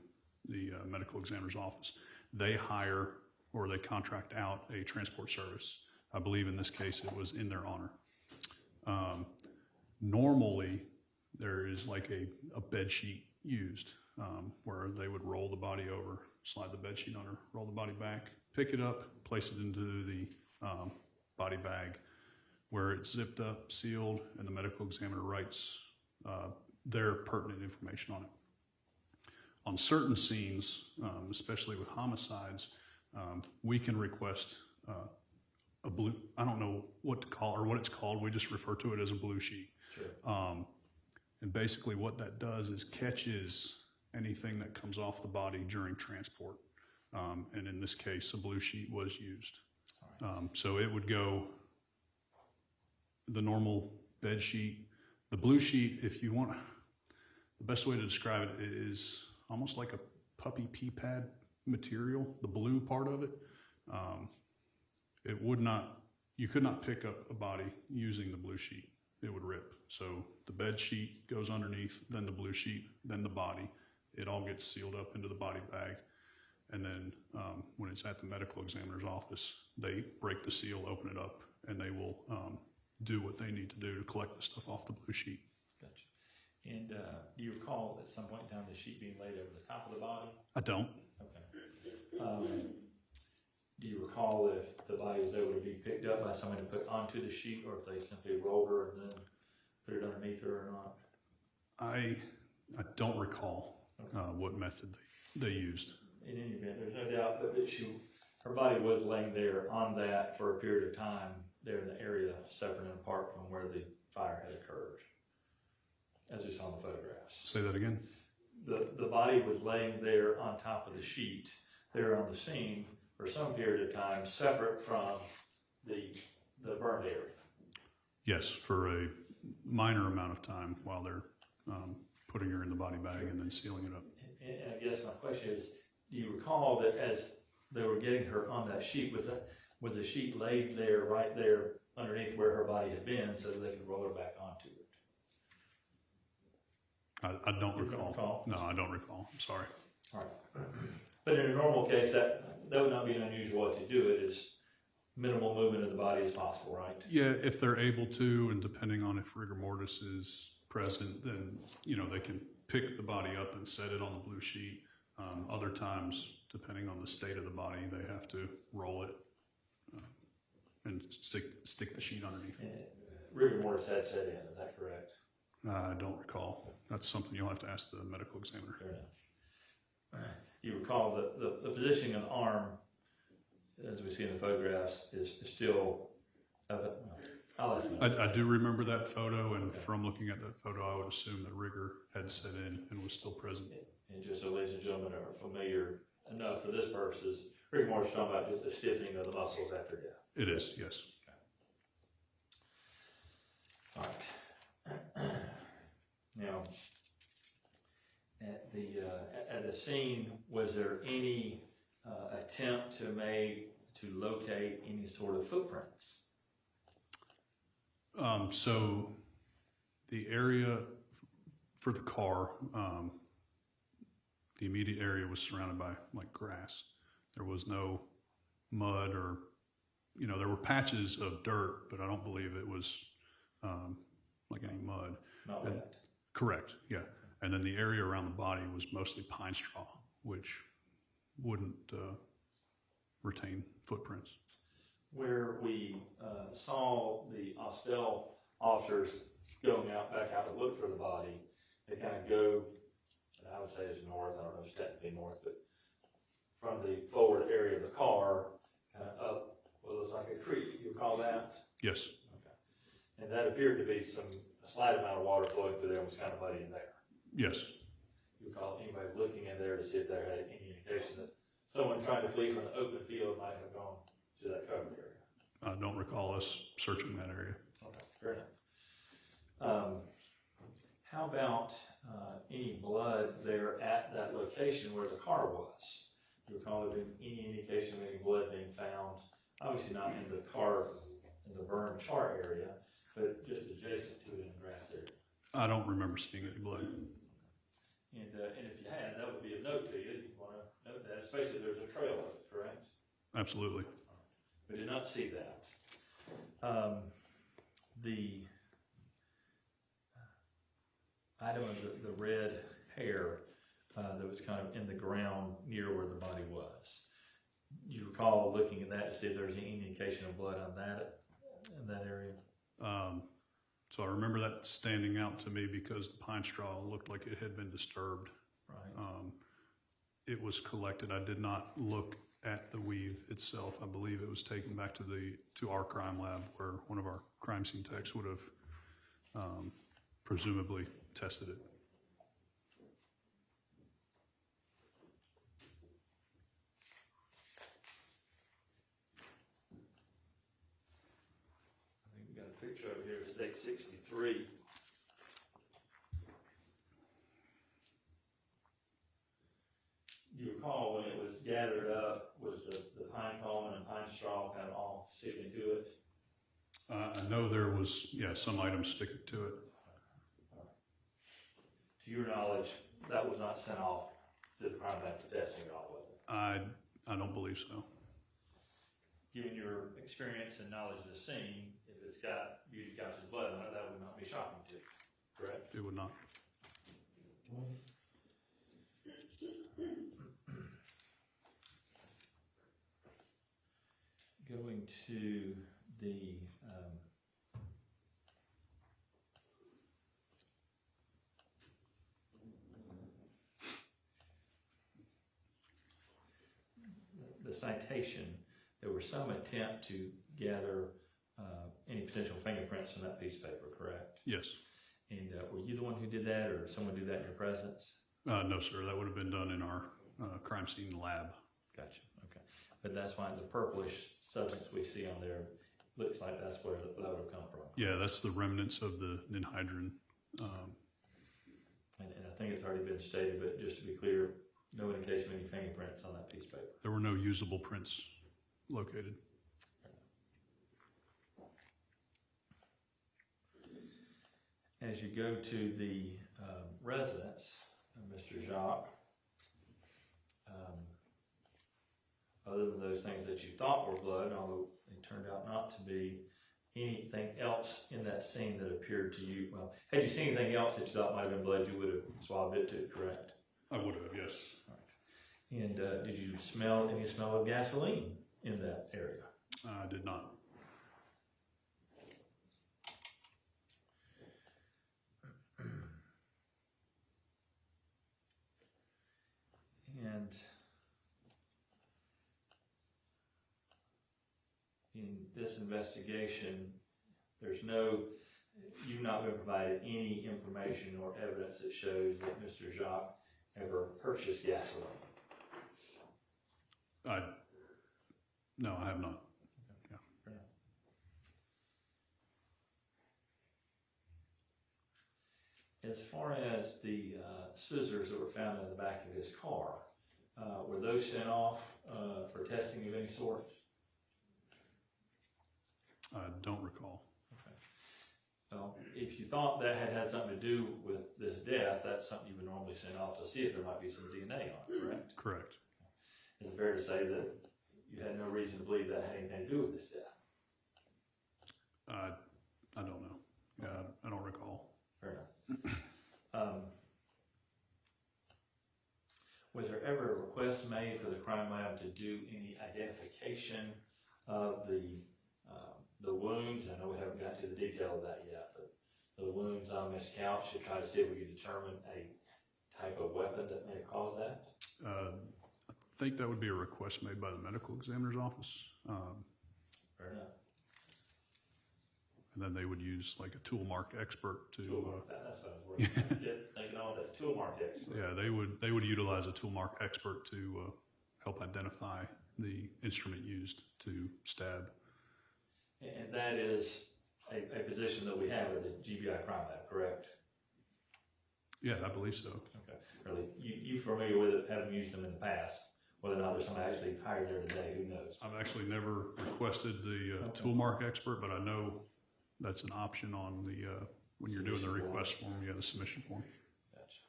the medical examiner's office. They hire or they contract out a transport service. I believe in this case it was in their honor. Normally, there is like a bed sheet used where they would roll the body over, slide the bed sheet under, roll the body back, pick it up, place it into the body bag where it's zipped up, sealed, and the medical examiner writes their pertinent information on it. On certain scenes, especially with homicides, we can request a blue, I don't know what to call or what it's called, we just refer to it as a blue sheet. Sure. And basically what that does is catches anything that comes off the body during transport. And in this case, a blue sheet was used. So it would go the normal bed sheet. The blue sheet, if you want, the best way to describe it is almost like a puppy pee pad material, the blue part of it. It would not, you could not pick up a body using the blue sheet. It would rip. So the bed sheet goes underneath, then the blue sheet, then the body. It all gets sealed up into the body bag. And then when it's at the medical examiner's office, they break the seal, open it up, and they will do what they need to do to collect the stuff off the blue sheet. Gotcha. And do you recall at some point in time the sheet being laid over the top of the body? I don't. Okay. Do you recall if the body was able to be picked up by somebody to put onto the sheet, or if they simply rolled her and then put it underneath her or not? I don't recall what method they used. In any event, there's no doubt that her body was laying there on that for a period of time there in the area separate and apart from where the fire had occurred, as we saw in the photographs. Say that again? The body was laying there on top of the sheet there on the scene for some period of time separate from the burned area. Yes, for a minor amount of time while they're putting her in the body bag and then sealing it up. And I guess my question is, do you recall that as they were getting her on that sheet, was the sheet laid there, right there underneath where her body had been so that they could roll her back onto it? I don't You recall. don't recall? No, I don't recall. I'm sorry. All right. But in a normal case, that would not be an unusual way to do it, is minimal movement of the body as possible, right? Yeah, if they're able to, and depending on if rigor mortis is present, then, they can pick the body up and set it on the blue sheet. Other times, depending on the state of the body, they have to roll it and stick the sheet underneath. And rigor mortis had set in, is that correct? I don't recall. That's something you'll have to ask the medical examiner. Fair enough. You recall that the positioning of the arm, as we see in the photographs, is still, I'll ask you. I do remember that photo, and from looking at that photo, I would assume that rigor had set in and was still present. And just so ladies and gentlemen are familiar enough for this purpose, rigor mortis is talking about just the stiffening of the muscles after death. It is, yes. All right. Now, at the scene, was there any attempt to locate any sort of footprints? So the area for the car, the immediate area was surrounded by like grass. There was no mud or, there were patches of dirt, but I don't believe it was like any mud. Not wet. Correct, yeah. And then the area around the body was mostly pine straw, which wouldn't retain footprints. Where we saw the Austell officers going back out to look for the body, they kind of go, and I would say it's north, I don't know if it's technically north, but from the forward area of the car, kind of up what looks like a creek. You recall that? Yes. Okay. And that appeared to be a slight amount of water flowing through there and was kind of muddy in there. Yes. You recall anybody looking in there to see if there had any indication that someone trying to flee from the open field might have gone to that covered area? I don't recall us searching that area. Okay, fair enough. How about any blood there at that location where the car was? Do you recall there being any indication of any blood being found? Obviously not in the car, in the burned tar area, but just adjacent to it in the grass area. I don't remember seeing any blood. And if you had, that would be of note to you. You want to note that, especially if there's a trail of it, correct? Absolutely. We did not see that. The item of the red hair that was kind of in the ground near where the body was. You recall looking at that to see if there was any indication of blood on that in that area? So I remember that standing out to me because the pine straw looked like it had been disturbed. Right. It was collected. I did not look at the weave itself. I believe it was taken back to our crime lab where one of our crime scene techs would have presumably tested it. I think we got a picture over here of stake 63. Do you recall when it was gathered up, was the pine cone and pine straw kind of all sticking to it? I know there was, some items sticking to it. To your knowledge, that was not sent off to the crime lab for testing at all, was it? I don't believe so. Given your experience and knowledge of the scene, if it's got Beauty Couch's blood on it, that would not be shocking to you, correct? It would not. Going to the citation, there was some attempt to gather any potential fingerprints on that piece of paper, correct? Yes. And were you the one who did that, or someone do that in your presence? No, sir. That would have been done in our crime scene lab. Gotcha. Okay. But that's why the purplish substance we see on there looks like that's where that would have come from. Yeah, that's the remnants of the ninhydrin. And I think it's already been stated, but just to be clear, no indication of any fingerprints on that piece of paper. There were no usable prints located. As you go to the residence of Mr. Jacques, other than those things that you thought were blood, although they turned out not to be, anything else in that scene that appeared to you, well, had you seen anything else that you thought might have been blood, you would have swabbed it too, correct? I would have, yes. All right. And did you smell any smell of gasoline in that area? I did not. in this investigation, you've not been provided any information or evidence that shows that Mr. Jacques ever purchased gasoline. No, I have not. Yeah. Fair enough. As far as the scissors that were found in the back of his car, were those sent off for testing of any sort? I don't recall. Okay. Well, if you thought that had something to do with this death, that's something you would normally send off to see if there might be some DNA on it, correct? Correct. Is it fair to say that you had no reason to believe that had anything to do with this death? I don't know. Yeah, I don't recall. Fair enough. Was there ever a request made for the crime lab to do any identification of the wounds? I know we haven't got to the detail of that yet, but the wounds on Miss Couch to try to see if we could determine a type of weapon that may have caused that? I think that would be a request made by the medical examiner's office. Fair enough. And then they would use like a tool mark expert to. That's what I was working on. Thinking on that tool mark expert. Yeah, they would utilize a tool mark expert to help identify the instrument used to stab. And that is a position that we have at the GBI Crime Lab, correct? Yeah, I believe so. Okay. Really, you familiar with it, having used them in the past? Whether or not there's somebody actually hired there today, who knows? I've actually never requested the tool mark expert, but I know that's an option on the when you're doing the request form. Yeah, the submission form. Gotcha.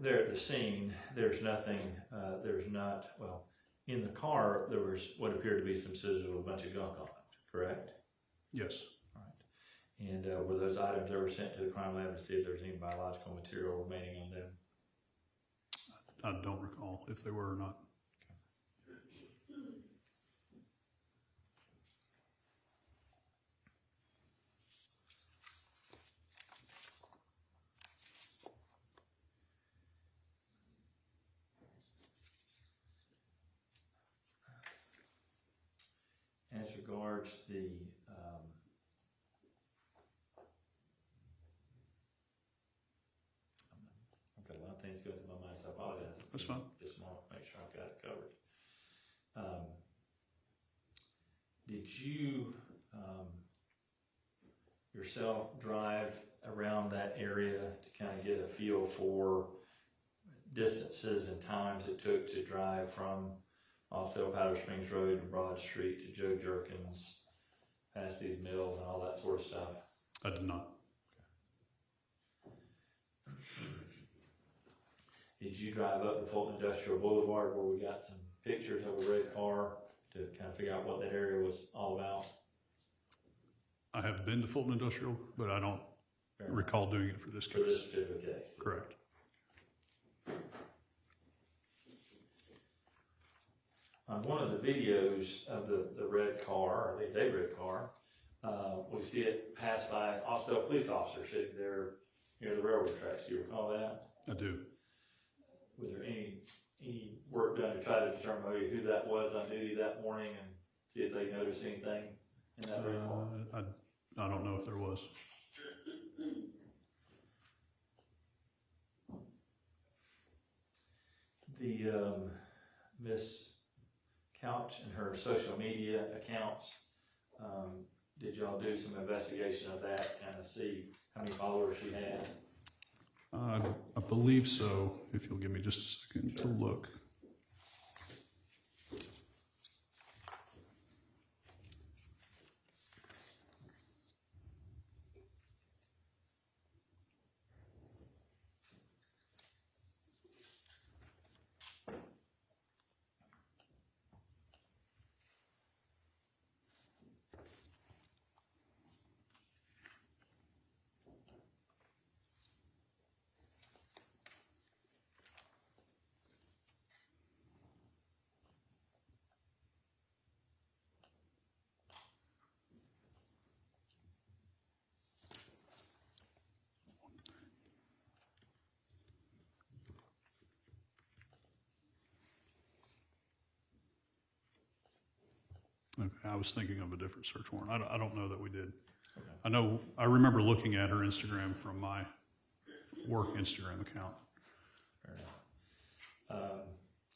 There at the scene, there's nothing. There's not. Well, in the car, there was what appeared to be some scissors with a bunch of gunk on it. Correct? Yes. All right. And were those items ever sent to the crime lab to see if there's any biological material remaining on them? I don't recall if they were or not. As regards the I've got a lot of things going through my mind, so I apologize. That's fine. Just want to make sure I've got it covered. Did you yourself drive around that area to kind of get a feel for distances and times it took to drive from Austell Powder Springs Road to Broad Street to Joe Jerkins, past these mills and all that sort of stuff? I did not. Did you drive up to Fulton Industrial Boulevard where we got some pictures of a red car to kind of figure out what that area was all about? I have been to Fulton Industrial, but I don't recall doing it for this For this case. particular case? Correct. On one of the videos of the red car, or at least a red car, we see it pass by Austell police officer sitting there near the railroad tracks. Do you recall that? I do. Was there any work done to try to determine maybe who that was on duty that morning and see if they noticed anything in that red car? I don't know if there was. The Miss Couch and her social media accounts, did y'all do some investigation of that, kind of see how many followers she had? I believe so. If you'll give me just a second to look. Okay, I was thinking of a different search warrant. I don't know that we did. Okay. I remember looking at her Instagram from my work Instagram account. Fair enough.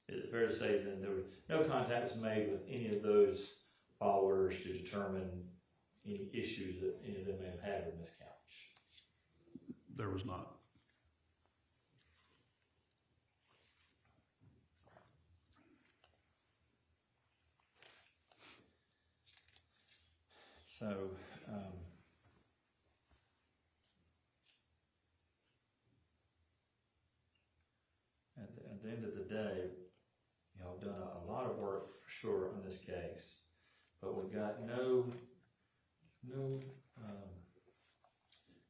Is it fair to say then there was no contact was made with any of those followers to determine any issues that any of them may have had with Ms. Couch? There was not. So, at the end of the day, you know, I've done a lot of work for sure on this case, but we've got no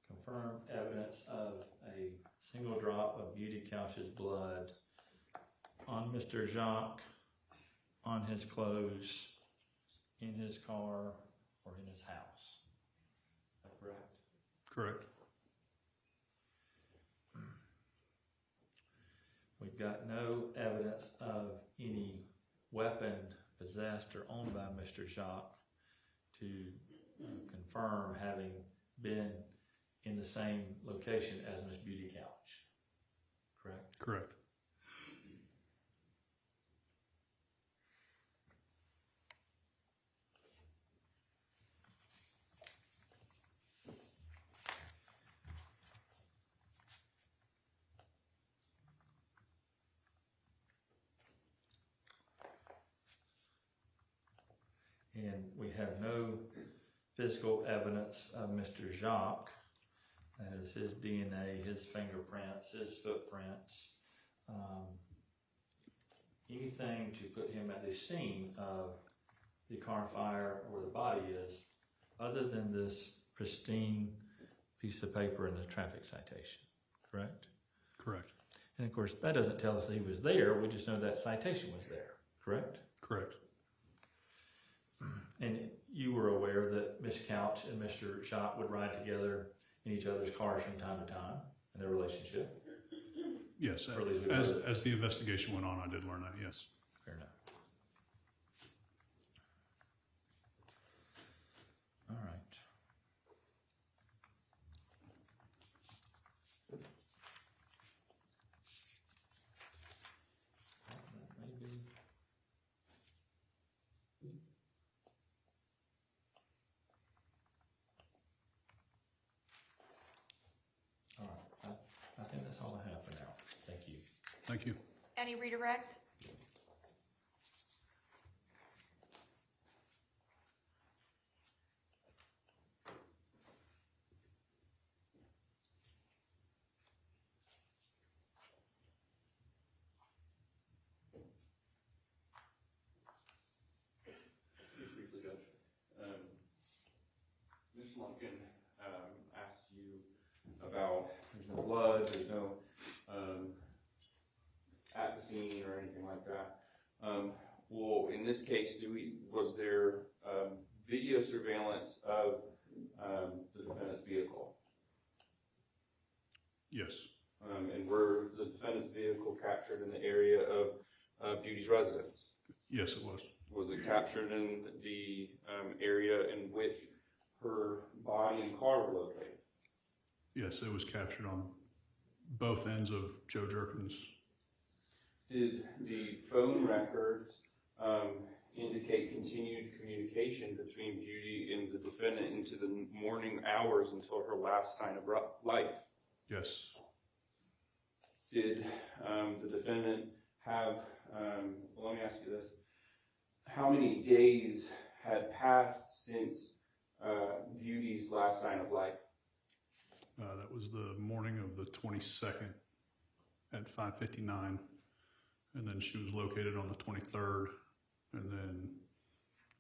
confirmed evidence of a single drop of Beauty Couch's blood on Mr. Jacques, on his clothes, in his car, or in his house. Is that correct? Correct. We've got no evidence of any weapon possessed or owned by Mr. Jacques to confirm having been in the same location as Miss Beauty Couch. Correct? Correct. And we have no physical evidence of Mr. Jacques, that is his DNA, his fingerprints, his footprints, anything to put him at the scene of the car fire or where the body is, other than this pristine piece of paper in the traffic citation, correct? Correct. And of course, that doesn't tell us that he was there, we just know that citation was there, correct? Correct. And you were aware that Miss Couch and Mr. Jacques would ride together in each other's cars from time to time in their relationship? Yes. Or at least As the investigation went on, I did learn that. Yes. Fair enough. All right. Maybe. All right. I think that's all I have for now. Thank you. Thank you. Any redirect? Just briefly, Judge. Ms. Lumpkin asked you about there's no blood, there's no at the scene or anything like that. Well, in this case, was there video surveillance of the defendant's vehicle? Yes. And were the defendant's vehicle captured in the area of Beauty's residence? Yes, it was. Was it captured in the area in which her body and car were located? Yes, it was captured on both ends of Joe Jerkins. Did the phone records indicate continued communication between Beauty and the defendant into the morning hours until her last sign of life? Yes. Did the defendant have, well, let me ask you this, how many days had passed since Beauty's last sign of life? That was the morning of the 22nd at 5:59, and then she was located on the 23rd, and then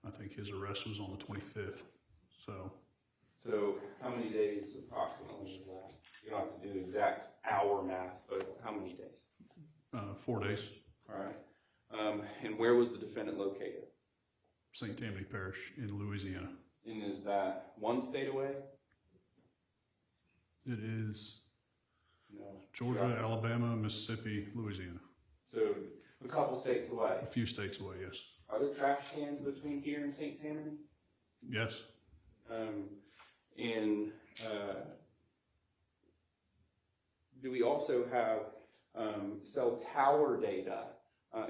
I think his arrest was on the 25th. So how many days approximately is that? You don't have to do exact hour math, but how many days? 4 days. All right. And where was the defendant located? St. Tammany Parish in Louisiana. And is that one state away? It is No. Georgia, Alabama, Mississippi, Louisiana. So a couple states away. A few states away, yes. Are there trash cans between here and St. Tammany? Yes, And do we also have cell tower data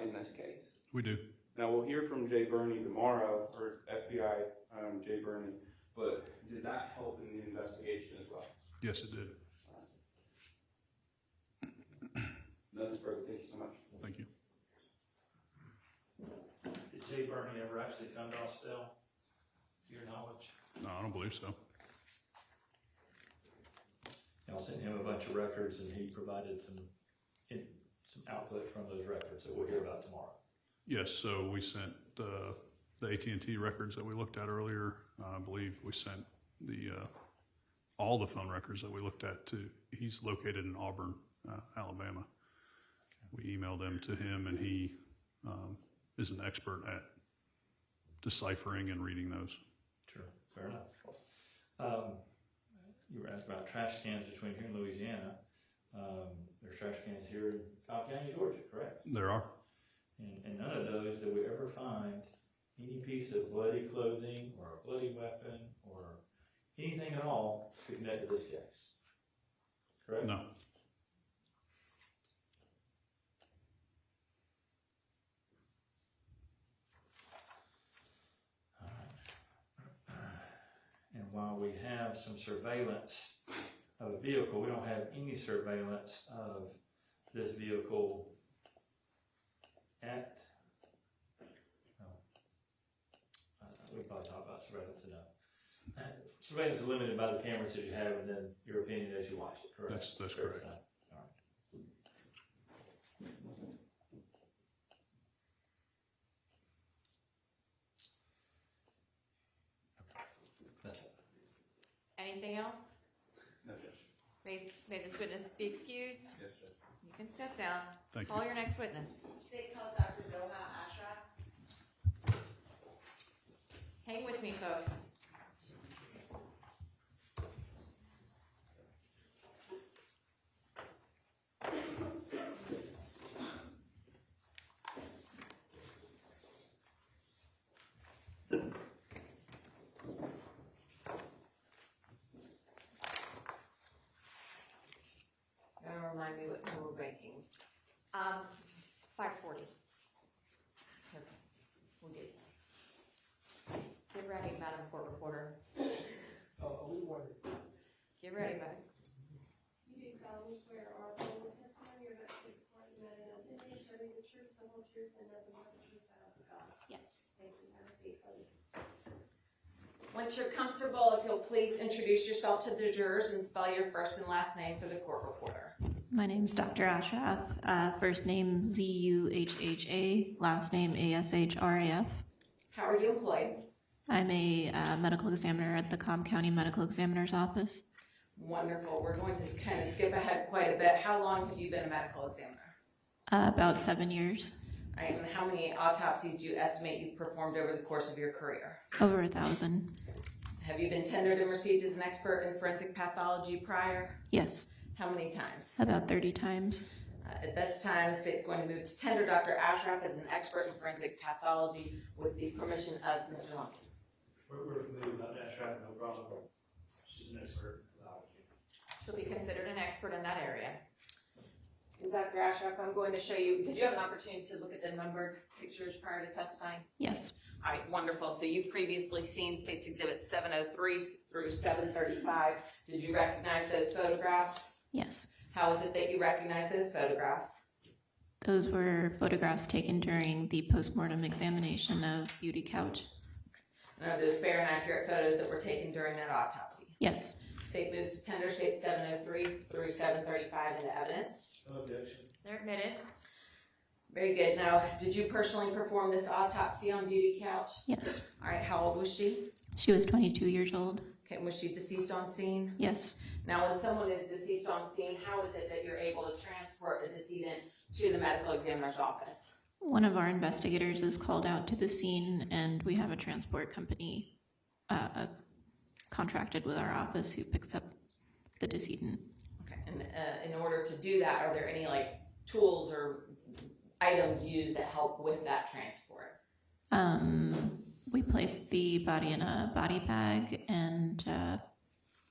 in this case? we do. Now, we'll hear from Jay Burney tomorrow, or FBI Jay Burney, but did that help in the investigation as well? Yes, it did. Nothing further. Thank you so much. Thank you. Did Jay Burney ever actually come to Austell, to your knowledge? No, I don't believe so. Y'all sent him a bunch of records and he provided some output from those records that we'll hear about tomorrow. Yes, so we sent the AT&T records that we looked at earlier. I believe we sent the all the phone records that we looked at to. He's located in Auburn, Alabama. We emailed them to him, and he is an expert at deciphering and reading those. Sure, fair enough. You were asked about trash cans between here and Louisiana. There's trash cans here in Cobb County, Georgia, correct? There are. And none of those did we ever find any piece of bloody clothing or a bloody weapon or anything at all to connect to this case. Correct? No. And while we have some surveillance of a vehicle, we don't have any surveillance of this vehicle at, we probably talk about surveillance enough. Surveillance is limited by the cameras that you have and then your opinion as you watch it, correct? That's correct. All right. That's it. Anything else? No, Judge. May this witness be excused? Yes, Judge. You can step down. Thank you. Call your next witness. State House Dr. Zoha Ashraf. Hang with me, folks. Gonna remind me what you were making. 5:40. Okay, we'll get. Get ready, Madam Court Reporter. We wanted. Get ready, Madam. You do solemnly swear or affirm the testimony you're about to give before the matter of opinion, shall be the truth, the whole truth, and nothing but the truth, so help you God. Yes. Thank you. Have a seat, please. Once you're comfortable, if you'll please introduce yourself to the jurors and spell your first and last name for the court reporter. My name's Dr. Ashraf. First name Zuhha, last name Ashraf. How are you employed? I'm a medical examiner at the Cobb County Medical Examiner's Office. Wonderful. We're going to kind of skip ahead quite a bit. How long have you been a medical examiner? About 7 years. All right, and how many autopsies do you estimate you've performed over the course of your career? Over 1,000. Have you been tendered and received as an expert in forensic pathology prior? Yes, How many times? about 30 times. At this time, the state's going to move to tender Dr. Ashraf as an expert in forensic pathology with the permission of Mr. Lumpkin. We're familiar with that, Ashraf, no problem. She's an expert in pathology. She'll be considered an expert in that area. Dr. Ashraf, I'm going to show you, did you have an opportunity to look at the numbered pictures prior to testifying? Yes, All right, wonderful. So you've previously seen State's Exhibit 703 through 735. Did you recognize those photographs? yes. How is it that you recognize those photographs? Those were photographs taken during the postmortem examination of Beauty Couch. Are those fair and accurate photos that were taken during that autopsy? Yes, State moves to tender State 703 through 735 into evidence. No objection. They're admitted. Very good. Now, did you personally perform this autopsy on Beauty Couch? yes. All right, how old was she? She was 22 years old. Okay, and was she deceased on scene? Yes. Now, when someone is deceased on scene, how is it that you're able to transport a decedent to the medical examiner's office? One of our investigators is called out to the scene, and we have a transport company contracted with our office who picks up the decedent. Okay, and in order to do that, are there any like tools or items used that help with that transport? We placed the body in a body bag, and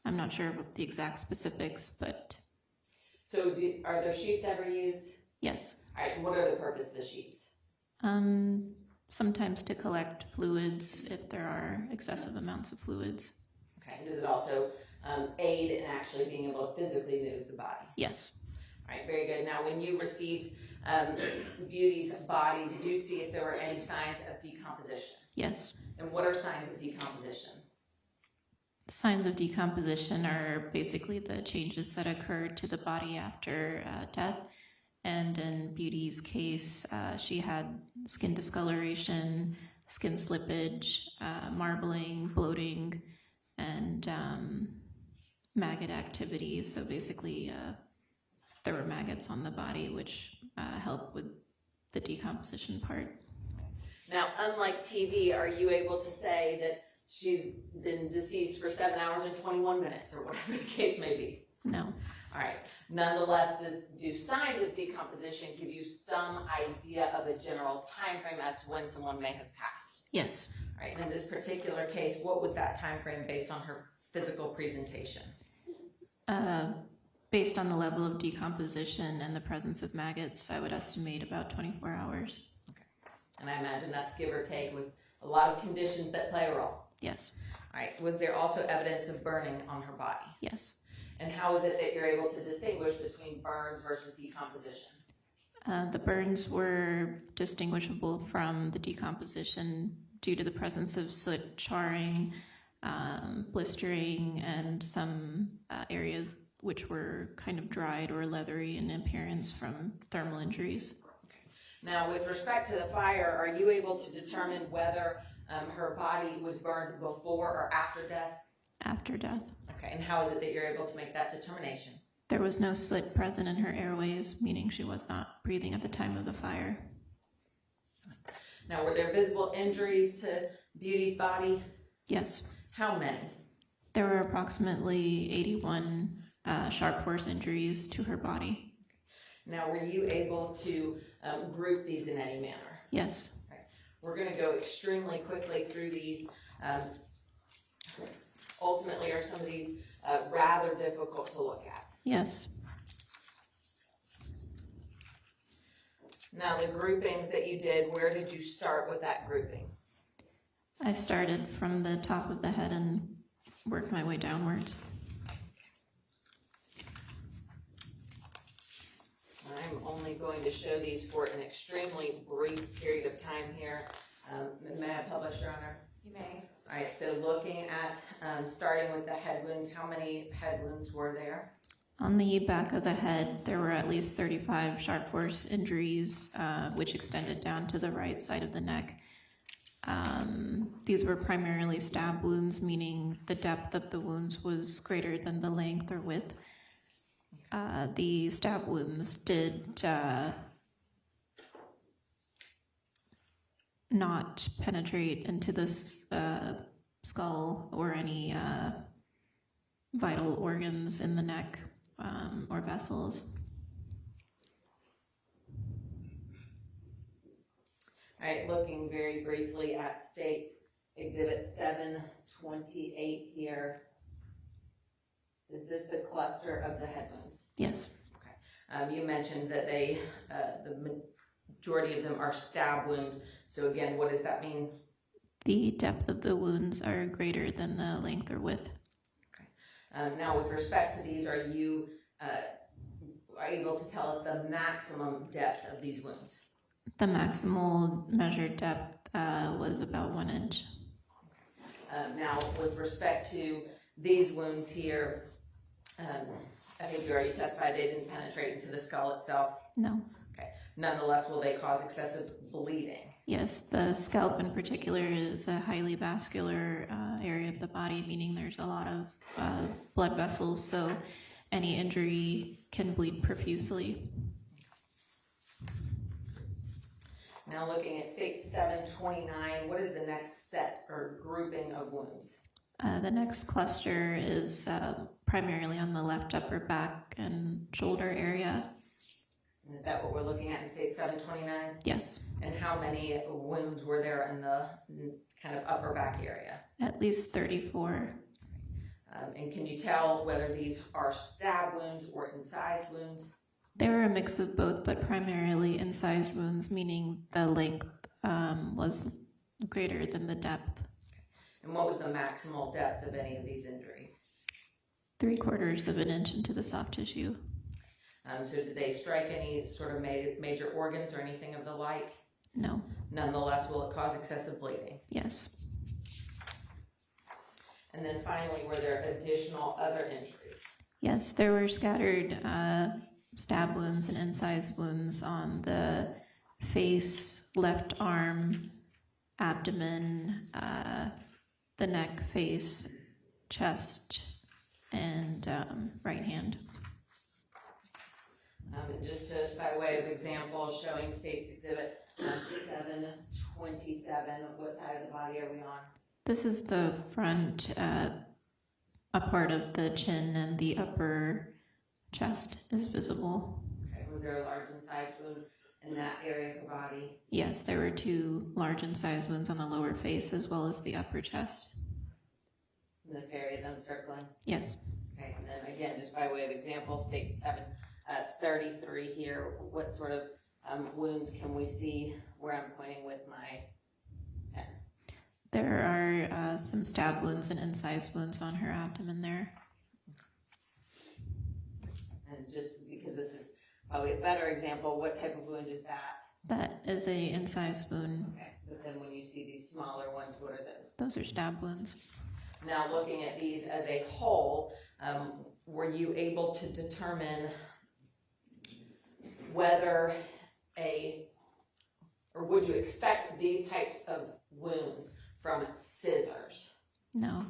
I'm not sure of the exact specifics, but So are there sheets ever used? yes. All right, what are the purpose of the sheets? Sometimes to collect fluids if there are excessive amounts of fluids. Okay, and does it also aid in actually being able to physically move the body? Yes. All right, very good. Now, when you received Beauty's body, did you see if there were any signs of decomposition? Yes. And what are signs of decomposition? Signs of decomposition are basically the changes that occur to the body after death. And in Beauty's case, she had skin discoloration, skin slippage, marbling, bloating, and maggot activity. So basically, there were maggots on the body, which help with the decomposition part. Now, unlike TV, are you able to say that she's been deceased for 7 hours and 21 minutes, or whatever the case may be? No. All right. Nonetheless, do signs of decomposition give you some idea of a general time frame as to when someone may have passed? Yes. All right. And in this particular case, what was that time frame based on her physical presentation? Based on the level of decomposition and the presence of maggots, I would estimate about 24 hours. Okay. And I imagine that's give or take with a lot of conditions that play a role. Yes. All right. Was there also evidence of burning on her body? Yes. And how is it that you're able to distinguish between burns versus decomposition? The burns were distinguishable from the decomposition due to the presence of soot, charring, blistering, and some areas which were kind of dried or leathery in appearance from thermal injuries. Now, with respect to the fire, are you able to determine whether her body was burned before or after death? After death. Okay, and how is it that you're able to make that determination? There was no soot present in her airways, meaning she was not breathing at the time of the fire. Now, were there visible injuries to Beauty's body? Yes. How many? There were approximately 81 sharp force injuries to her body. Now, were you able to group these in any manner? Yes. Okay. We're going to go extremely quickly through these. Ultimately, are some of these rather difficult to look at? Yes. Now, the groupings that you did, where did you start with that grouping? I started from the top of the head and worked my way downwards. I'm only going to show these for an extremely brief period of time here. May I publish, Your Honor? You may. All right, so looking at starting with the head wounds, how many head wounds were there? On the back of the head, there were at least 35 sharp force injuries, which extended down to the right side of the neck. These were primarily stab wounds, meaning the depth of the wounds was greater than the length or width. The stab wounds did not penetrate into the skull or any vital organs in the neck or vessels. All right, looking very briefly at States Exhibit 728 here. Is this the cluster of the head wounds? Yes. Okay. You mentioned that they, the majority of them are stab wounds. So again, what does that mean? The depth of the wounds are greater than the length or width. Okay. Now, with respect to these, are you able to tell us the maximum depth of these wounds? The maximal measured depth was about 1 inch. Now, with respect to these wounds here, I think you already testified they didn't penetrate into the skull itself. No. Okay. Nonetheless, will they cause excessive bleeding? Yes, the scalp in particular is a highly vascular area of the body, meaning there's a lot of blood vessels, so any injury can bleed profusely. Now looking at State 729, what is the next set or grouping of wounds? The next cluster is primarily on the left upper back and shoulder area. And is that what we're looking at in state 729? Yes, And how many wounds were there in the kind of upper back area? at least 34. And can you tell whether these are stab wounds or incised wounds? They were a mix of both, but primarily incised wounds, meaning the length was greater than the depth. And what was the maximal depth of any of these injuries? 3/4 of an inch into the soft tissue. So did they strike any sort of major organs or anything of the like? No. Nonetheless, will it cause excessive bleeding? Yes. And then finally, were there additional other injuries? Yes, there were scattered stab wounds and incised wounds on the face, left arm, abdomen, the neck, face, chest, and right hand. And just to, by way of example, showing State's Exhibit 727, what side of the body are we on? This is the front, a part of the chin and the upper chest is visible. Okay. Was there a large incised wound in that area of the body? Yes, there were 2 large incised wounds on the lower face as well as the upper chest. In this area that I'm circling? Yes. Okay, and then again, just by way of example, State 733 here, what sort of wounds can we see where I'm pointing with my pen? There are some stab wounds and incised wounds on her abdomen there. And just because this is probably a better example, what type of wound is that? That is a incised wound. Okay, but then when you see these smaller ones, what are those? Those are stab wounds. Now, looking at these as a whole, were you able to determine whether or would you expect these types of wounds from scissors? No.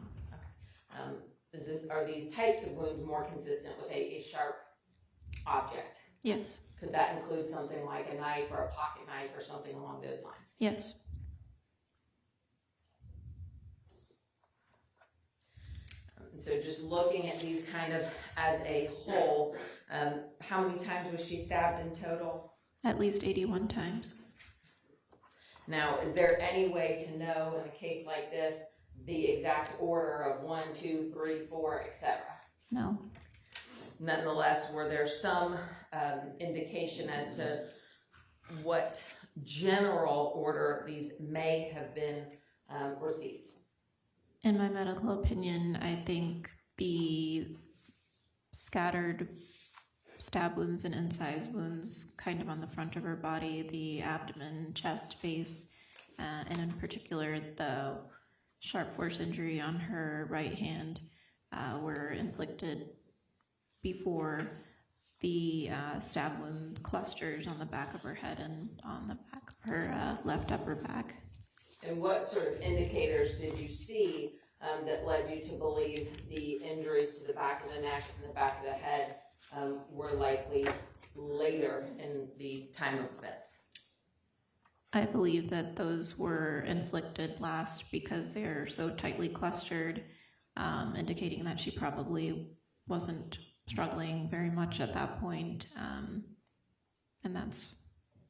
Are these types of wounds more consistent with a sharp object? Yes. Could that include something like a knife or a pocket knife or something along those lines? Yes. So just looking at these kind of as a whole, how many times was she stabbed in total? At least 81 times. Now, is there any way to know in a case like this the exact order of 1, 2, 3, 4, etc.? No. Nonetheless, were there some indication as to what general order these may have been received? In my medical opinion, I think the scattered stab wounds and incised wounds kind of on the front of her body, the abdomen, chest, face, and in particular the sharp force injury on her right hand were inflicted before the stab wound clusters on the back of her head and on the back of her left upper back. And what sort of indicators did you see that led you to believe the injuries to the back of the neck and the back of the head were likely later in the time of events? I believe that those were inflicted last because they're so tightly clustered, indicating that she probably wasn't struggling very much at that point, and that's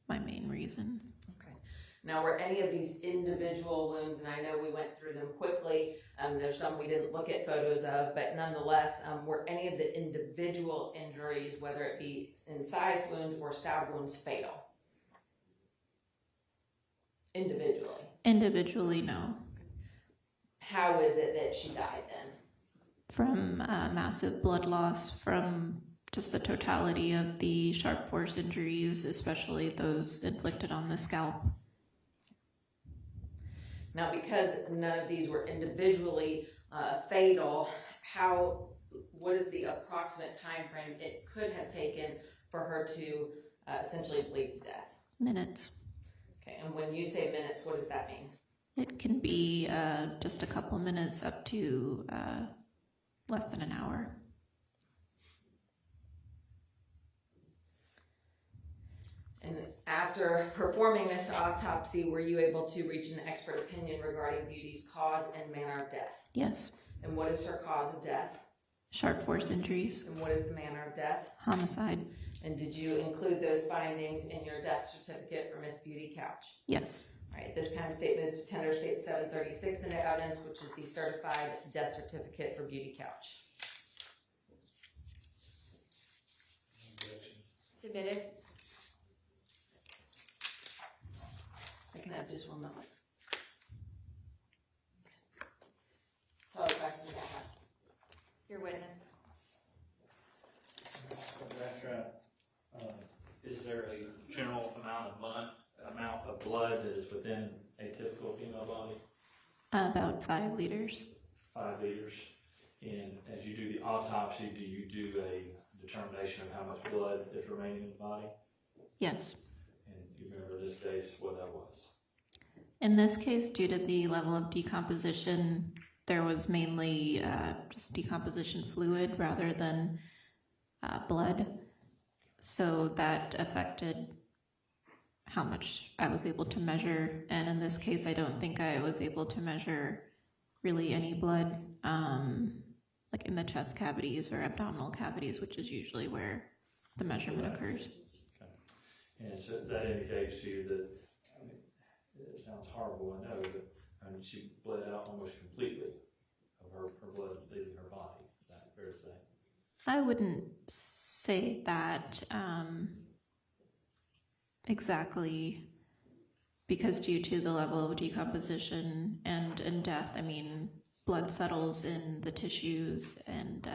my main reason. Okay. Now, were any of these individual wounds, and I know we went through them quickly, there's some we didn't look at photos of, but nonetheless, were any of the individual injuries, whether it be incised wounds or stab wounds, fatal? Individually? Individually, no. How is it that she died then? From massive blood loss from just the totality of the sharp force injuries, especially those inflicted on the scalp. Now, because none of these were individually fatal, what is the approximate time frame it could have taken for her to essentially bleed to death? Minutes. Okay, and when you say minutes, what does that mean? It can be just a couple minutes up to less than an hour. And after performing this autopsy, were you able to reach an expert opinion regarding Beauty's cause and manner of death? Yes. And what is her cause of death? Sharp force injuries. And what is the manner of death? Homicide. And did you include those findings in your death certificate for Miss Beauty Couch? Yes. All right, this time state moves to tender state 736 into evidence, which is the certified death certificate for Beauty Couch. Submitted. I can have just 1 moment. Oh, back to the back. Your witness. Is there a general amount of blood that is within a typical female body? About 5 liters. 5 liters. And as you do the autopsy, do you do a determination of how much blood is remaining in the body? Yes. And you remember this case, what that was? In this case, due to the level of decomposition, there was mainly just decomposition fluid rather than blood. So that affected how much I was able to measure. And in this case, I don't think I was able to measure really any blood, like in the chest cavities or abdominal cavities, which is usually where the measurement occurs. Okay. And so that indicates to you that, I mean, it sounds horrible, I know, but I mean, she bled out almost completely of her blood leaving her body. Is that fair to say? I wouldn't say that exactly, because due to the level of decomposition and in death, I mean, blood settles in the tissues, and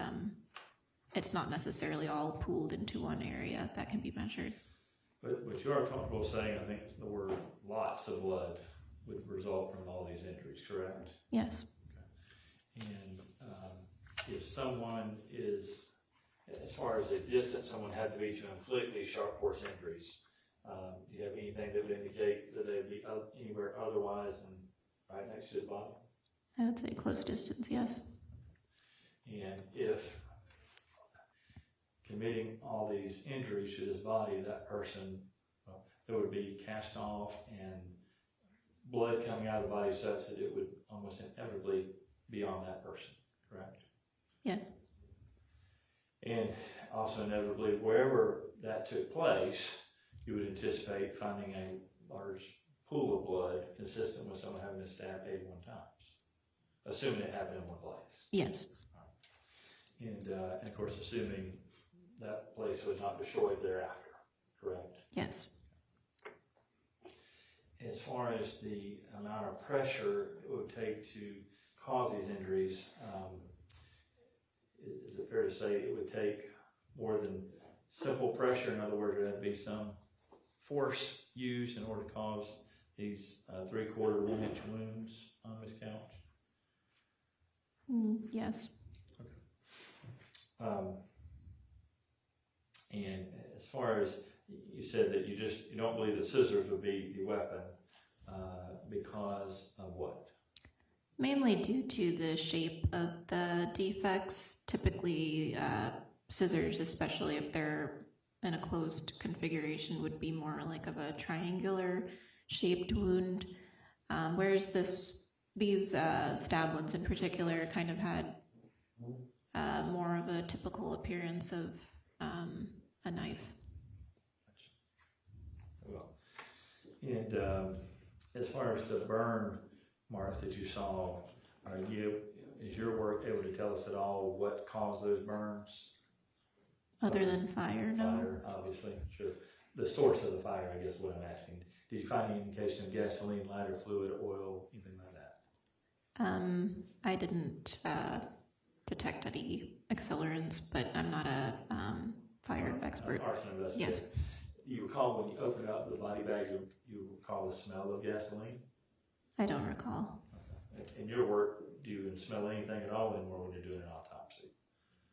it's not necessarily all pooled into one area that can be measured. But you are comfortable saying, I think the word lots of blood would result from all these injuries, correct? Yes. Okay. And if someone is, as far as the distance someone had to be to inflict these sharp force injuries, do you have anything that would indicate that they'd be anywhere otherwise than right next to the body? I would say close distance, yes. And if committing all these injuries to this body, that person, well, it would be cast off and blood coming out of the body such that it would almost inevitably be on that person, correct? Yeah. And also inevitably, wherever that took place, you would anticipate finding a large pool of blood consistent with someone having been stabbed 81 times, assuming it happened in one place. Yes. And of course, assuming that place was not destroyed thereafter, correct? Yes. As far as the amount of pressure it would take to cause these injuries, is it fair to say it would take more than simple pressure? In other words, there had to be some force used in order to cause these 3/4 1 inch wounds on Ms. Couch? Yes. Okay. And as far as you said that you don't believe that scissors would be the weapon because of what? Mainly due to the shape of the defects. Typically, scissors, especially if they're in a closed configuration, would be more like of a triangular shaped wound, whereas these stab wounds in particular kind of had more of a typical appearance of a knife. Well, and as far as the burn marks that you saw, is your work able to tell us at all what caused those burns? Other than fire, no. Fire, obviously, sure. The source of the fire, I guess, is what I'm asking. Did you find any indication of gasoline, lighter fluid, oil, anything like that? I didn't detect any accelerants, but I'm not a fire expert. Arson investigator. Yes. You recall when you opened up the body bag, you recall the smell of gasoline? I don't recall. Okay. In your work, do you smell anything at all anymore when you're doing an autopsy?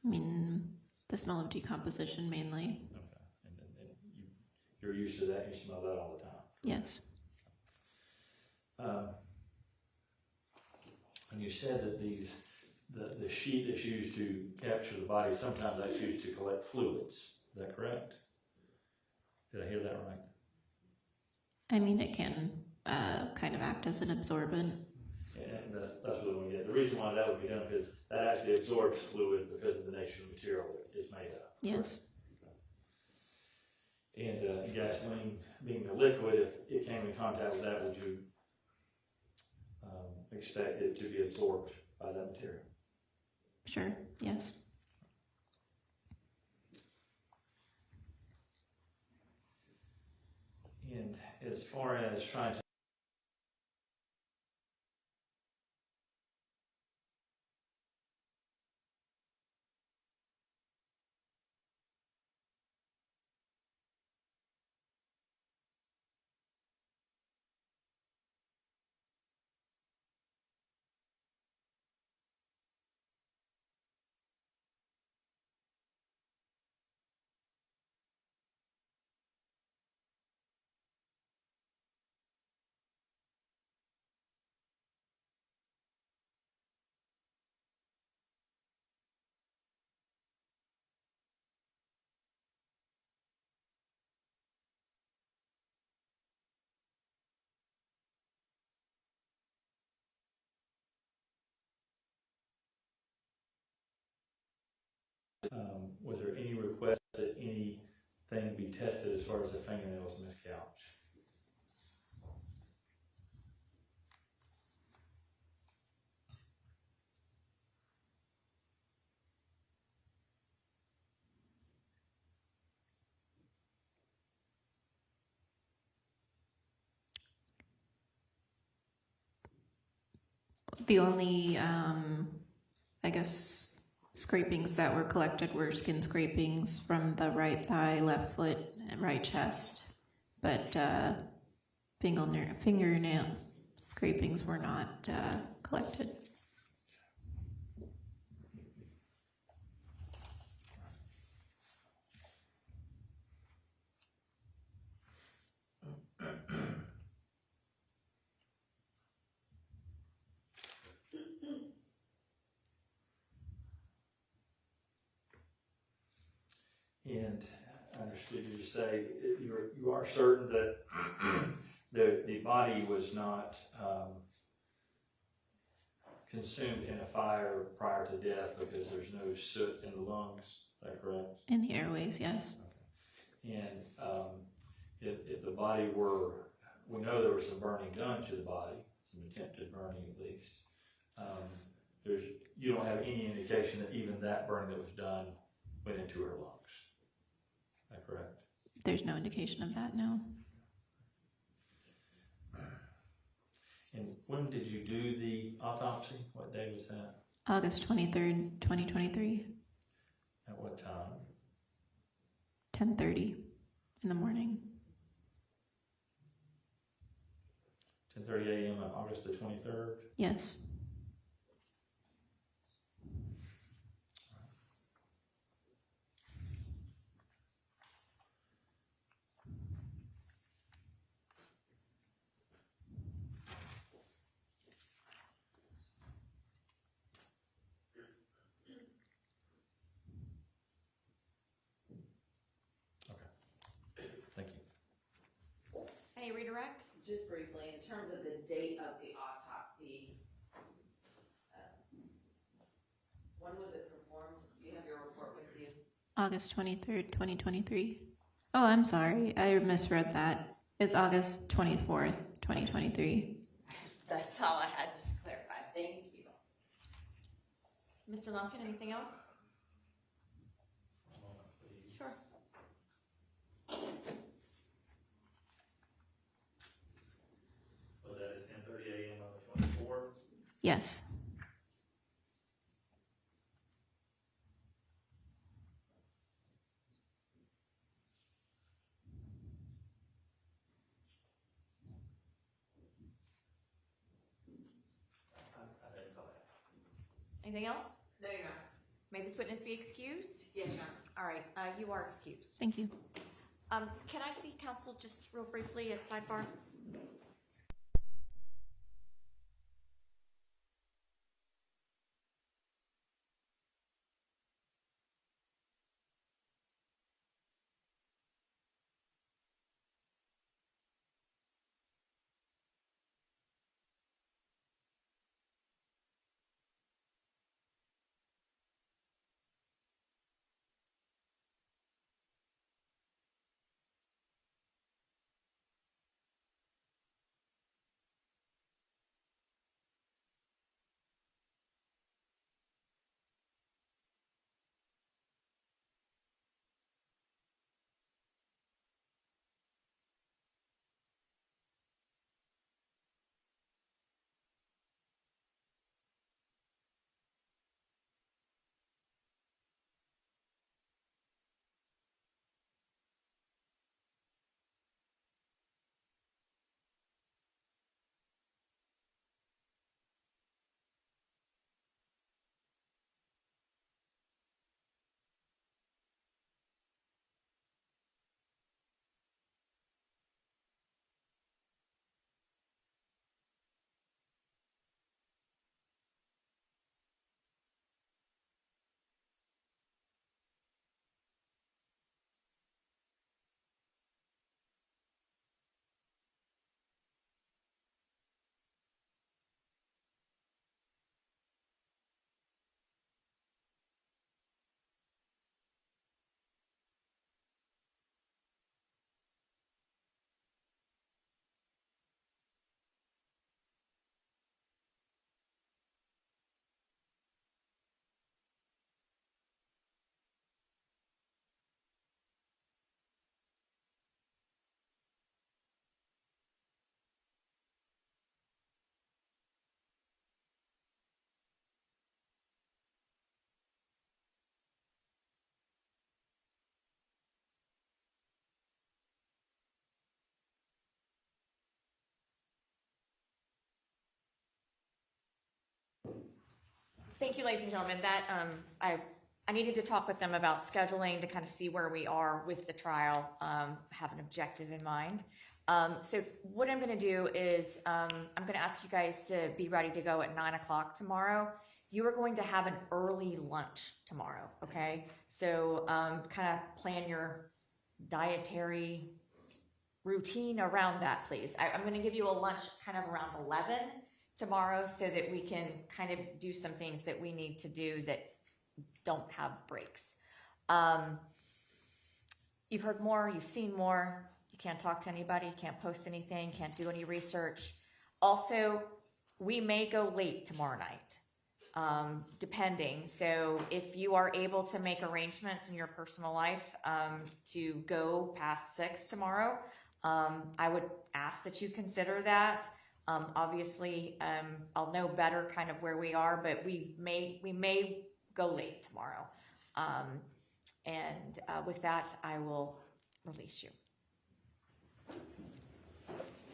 I mean, the smell of decomposition mainly. Okay. And you're used to that, you smell that all the time? Yes. And you said that the sheet that's used to capture the body, sometimes that's used to collect fluids. Is that correct? Did I hear that right? I mean, it can kind of act as an absorbent. and that's what we want to get. The reason why that would be done, because that actually absorbs fluid because of the nature of the material it's made of. Yes. And gasoline being the liquid, if it came in contact with that, would you expect it to be absorbed by that material? Sure. Yes. And as far as trying to was there any request that anything be tested as far as the fingernails in this couch? The only, I guess, scrapings that were collected were skin scrapings from the right thigh, left foot, and right chest, but fingernail scrapings were not collected. And I understood you to say you are certain that the body was not consumed in a fire prior to death because there's no soot in the lungs. Is that correct? In the airways, yes. Okay. And if the body were, we know there was some burning done to the body, some attempted burning at least. You don't have any indication that even that burning that was done went into her lungs. Is that correct? There's no indication of that, no. And when did you do the autopsy? What day was that? August 23rd, 2023, At what time? 10:30 in the morning. 10:30 a.m. on August the 23rd? Yes. Thank you. Any redirect? Just briefly, in terms of the date of the autopsy, when was it performed? Do you have your report with you? August 23rd, 2023. Oh, I'm sorry. I misread that. It's August 24th, 2023. That's all I had, just to clarify. Thank you. Mr. Lumpkin, anything else? Sure. Well, that is 10:30 a.m. on the 24th. Yes. I think so. Anything else? No, you're not. May this witness be excused? Yes, Your Honor. All right, you are excused. Thank you. Can I see counsel just real briefly at sidebar? Thank you, ladies and gentlemen. That, I needed to talk with them about scheduling to kind of see where we are with the trial, have an objective in mind. So what I'm going to do is I'm going to ask you guys to be ready to go at 9 o'clock tomorrow. You are going to have an early lunch tomorrow, okay? So kind of plan your dietary routine around that, please. I'm going to give you a lunch kind of around 11 tomorrow so that we can kind of do some things that we need to do that don't have breaks. You've heard more, you've seen more. You can't talk to anybody, you can't post anything, can't do any research. Also, we may go late tomorrow night, depending. So if you are able to make arrangements in your personal life to go past 6 tomorrow, I would ask that you consider that. Obviously, I'll know better kind of where we are, but we may go late tomorrow. And with that, I will release you.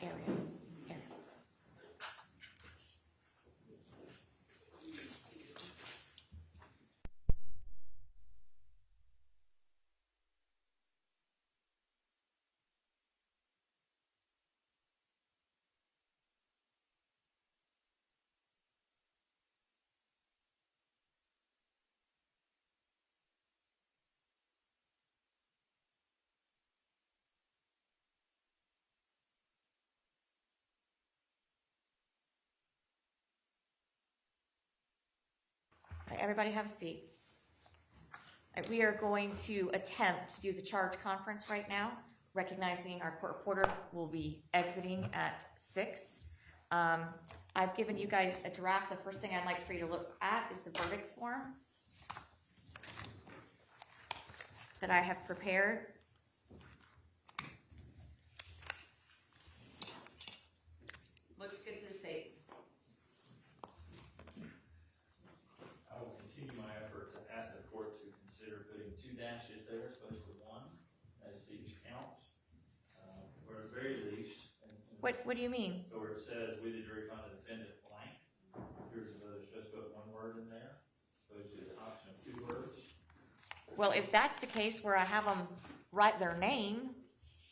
Ariel. Everybody have a seat. We are going to attempt to do the charge conference right now, recognizing our court reporter will be exiting at 6. I've given you guys a draft. The first thing I'd like for you to look at is the verdict form that I have prepared. Looks good to the state. I will continue my effort to ask the court to consider putting 2 dashes there as opposed to 1, as each count, or at the very least. What do you mean? So where it says, we the jury find the defendant blank, appears as though they're supposed to put 1 word in there, opposed to the option of 2 words. Well, if that's the case where I have them write their name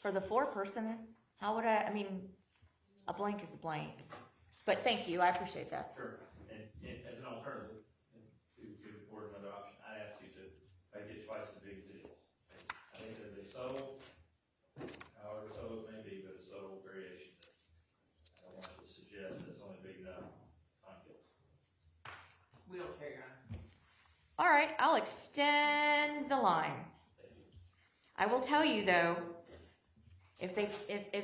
for the foreperson, how would I mean, a blank is a blank. But thank you, I appreciate that. Sure. And as an alternative, to give the court another option, I'd ask you to make it twice as big as it is. I think there's a subtle, however subtle it may be, but a subtle variation that I don't want to suggest that's only big enough conflict. We don't care, Your Honor. All right, I'll extend the line. I will tell you though, if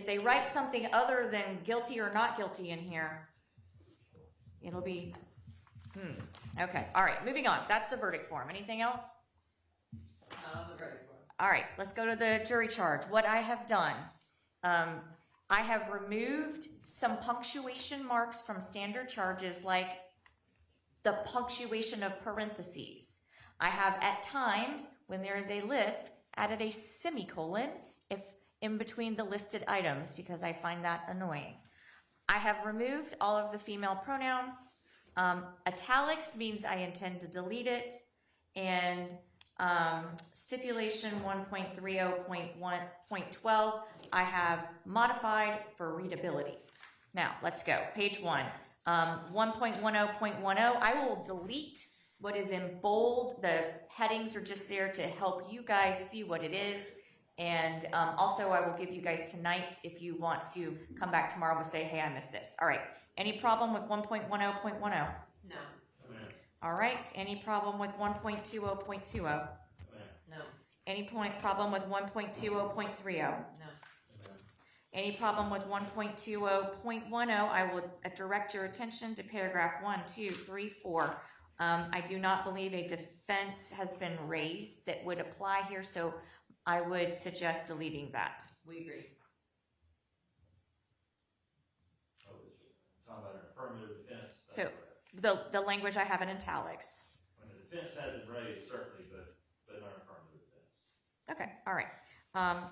they write something other than guilty or not guilty in here, it'll be, okay. All right, moving on. That's the verdict form. Anything else? The verdict form. All right, let's go to the jury charge. What I have done, I have removed some punctuation marks from standard charges, like the punctuation of parentheses. I have at times, when there is a list, added a semicolon if in between the listed items, because I find that annoying. I have removed all of the female pronouns. Italics means I intend to delete it. And stipulation 1.30.1.12, I have modified for readability. Now, let's go. Page 1. 1.10.10, I will delete what is in bold. The headings are just there to help you guys see what it is. And also, I will give you guys tonight if you want to come back tomorrow and say, hey, I missed this. All right. Any problem with 1.10.10? No. All right. Any problem with 1.20.20? No. Any problem with 1.20.30? No. Any problem with 1.20.10? I will direct your attention to paragraph 1, 2, 3, 4. I do not believe a defense has been raised that would apply here, so I would suggest deleting that. We agree. Oh, it's talking about an affirmative defense. That's So correct. the language I have in italics. When the defense has been raised, certainly, but not an affirmative defense. Okay, all right. All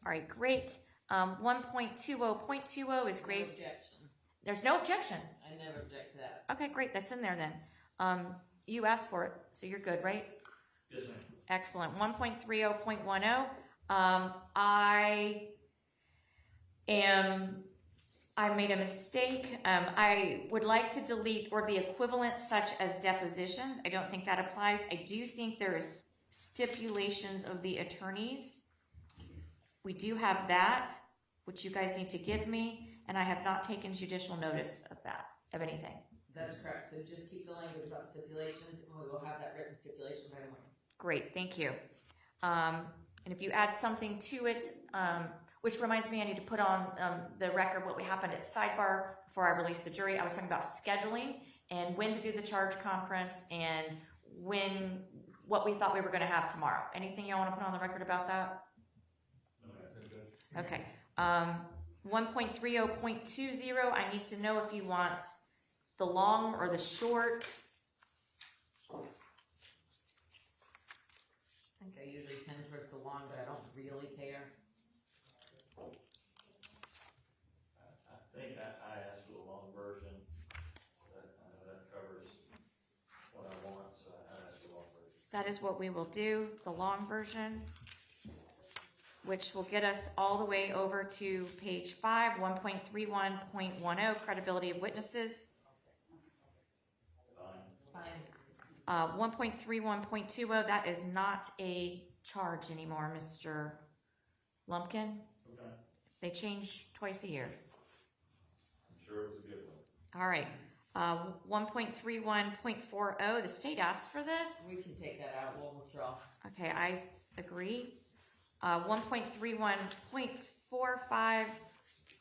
right, great. 1.20.20 is Graves. No objection. There's no objection. I never object to that. Okay, great. That's in there then. You asked for it, so you're good, right? Yes, ma'am. Excellent. 1.30.10. I made a mistake. I would like to delete or the equivalent such as depositions. I don't think that applies. I do think there is stipulations of the attorneys. We do have that, which you guys need to give me, and I have not taken judicial notice of that, of anything. That is correct, so just keep the language about stipulations, and we will have that written stipulation by tomorrow. Great, thank you. And if you add something to it, which reminds me, I need to put on the record what happened at sidebar before I release the jury. I was talking about scheduling and when to do the charge conference and what we thought we were going to have tomorrow. Anything y'all want to put on the record about that? Okay. 1.30.20, I need to know if you want the long or the short. I think I usually tend towards the long, but I don't really care. I think I asked for the long version, but I know that covers what I want, so I asked for the long version. That is what we will do, the long version, which will get us all the way over to page 5, 1.31.10, credibility of witnesses. Fine. 1.31.20, that is not a charge anymore, Mr. Lumpkin. Okay. They change twice a year. I'm sure it was a good one. All right. 1.31.40, the state asked for this. We can take that out, we'll withdraw. Okay, I agree. 1.31.45,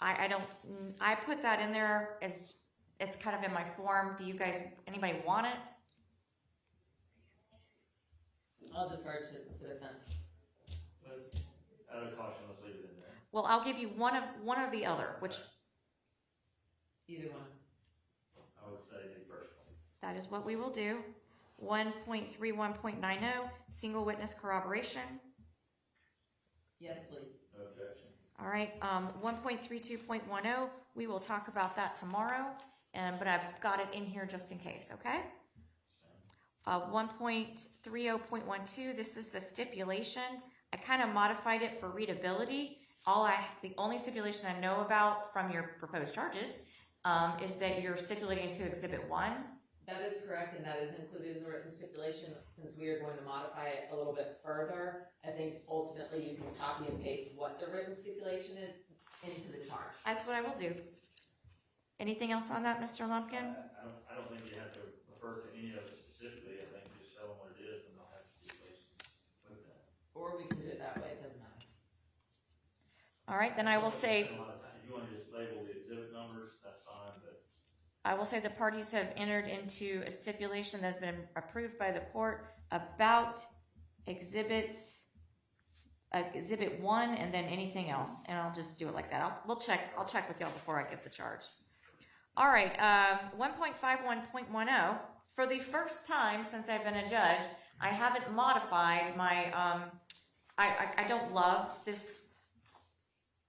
I put that in there as, it's kind of in my form. Do you guys, anybody want it? I'll defer to the defense. Out of caution, let's leave it in there. Well, I'll give you one of the other, which, Either one. I would say the first one. that is what we will do. 1.31.90, single witness corroboration. Yes, please. No objection. All right, 1.32.10, we will talk about that tomorrow, but I've got it in here just in case, okay? 1.30.12, this is the stipulation. I kind of modified it for readability. The only stipulation I know about from your proposed charges is that you're stipulating to Exhibit 1. That is correct, and that is included in the written stipulation. Since we are going to modify it a little bit further, I think ultimately you can copy and paste what the written stipulation is into the charge. That's what I will do. Anything else on that, Mr. Lumpkin? I don't think you have to refer to any of it specifically. I think just tell them what it is and they'll have stipulations with that. Or we can do it that way, it doesn't matter. All right, then I will say, If you want to just label the exhibit numbers, that's fine, but I will say the parties have entered into a stipulation that's been approved by the court about Exhibit 1 and then anything else, and I'll just do it like that. I'll check with y'all before I give the charge. All right, 1.51.10, for the first time since I've been a judge, I haven't modified my, I don't love this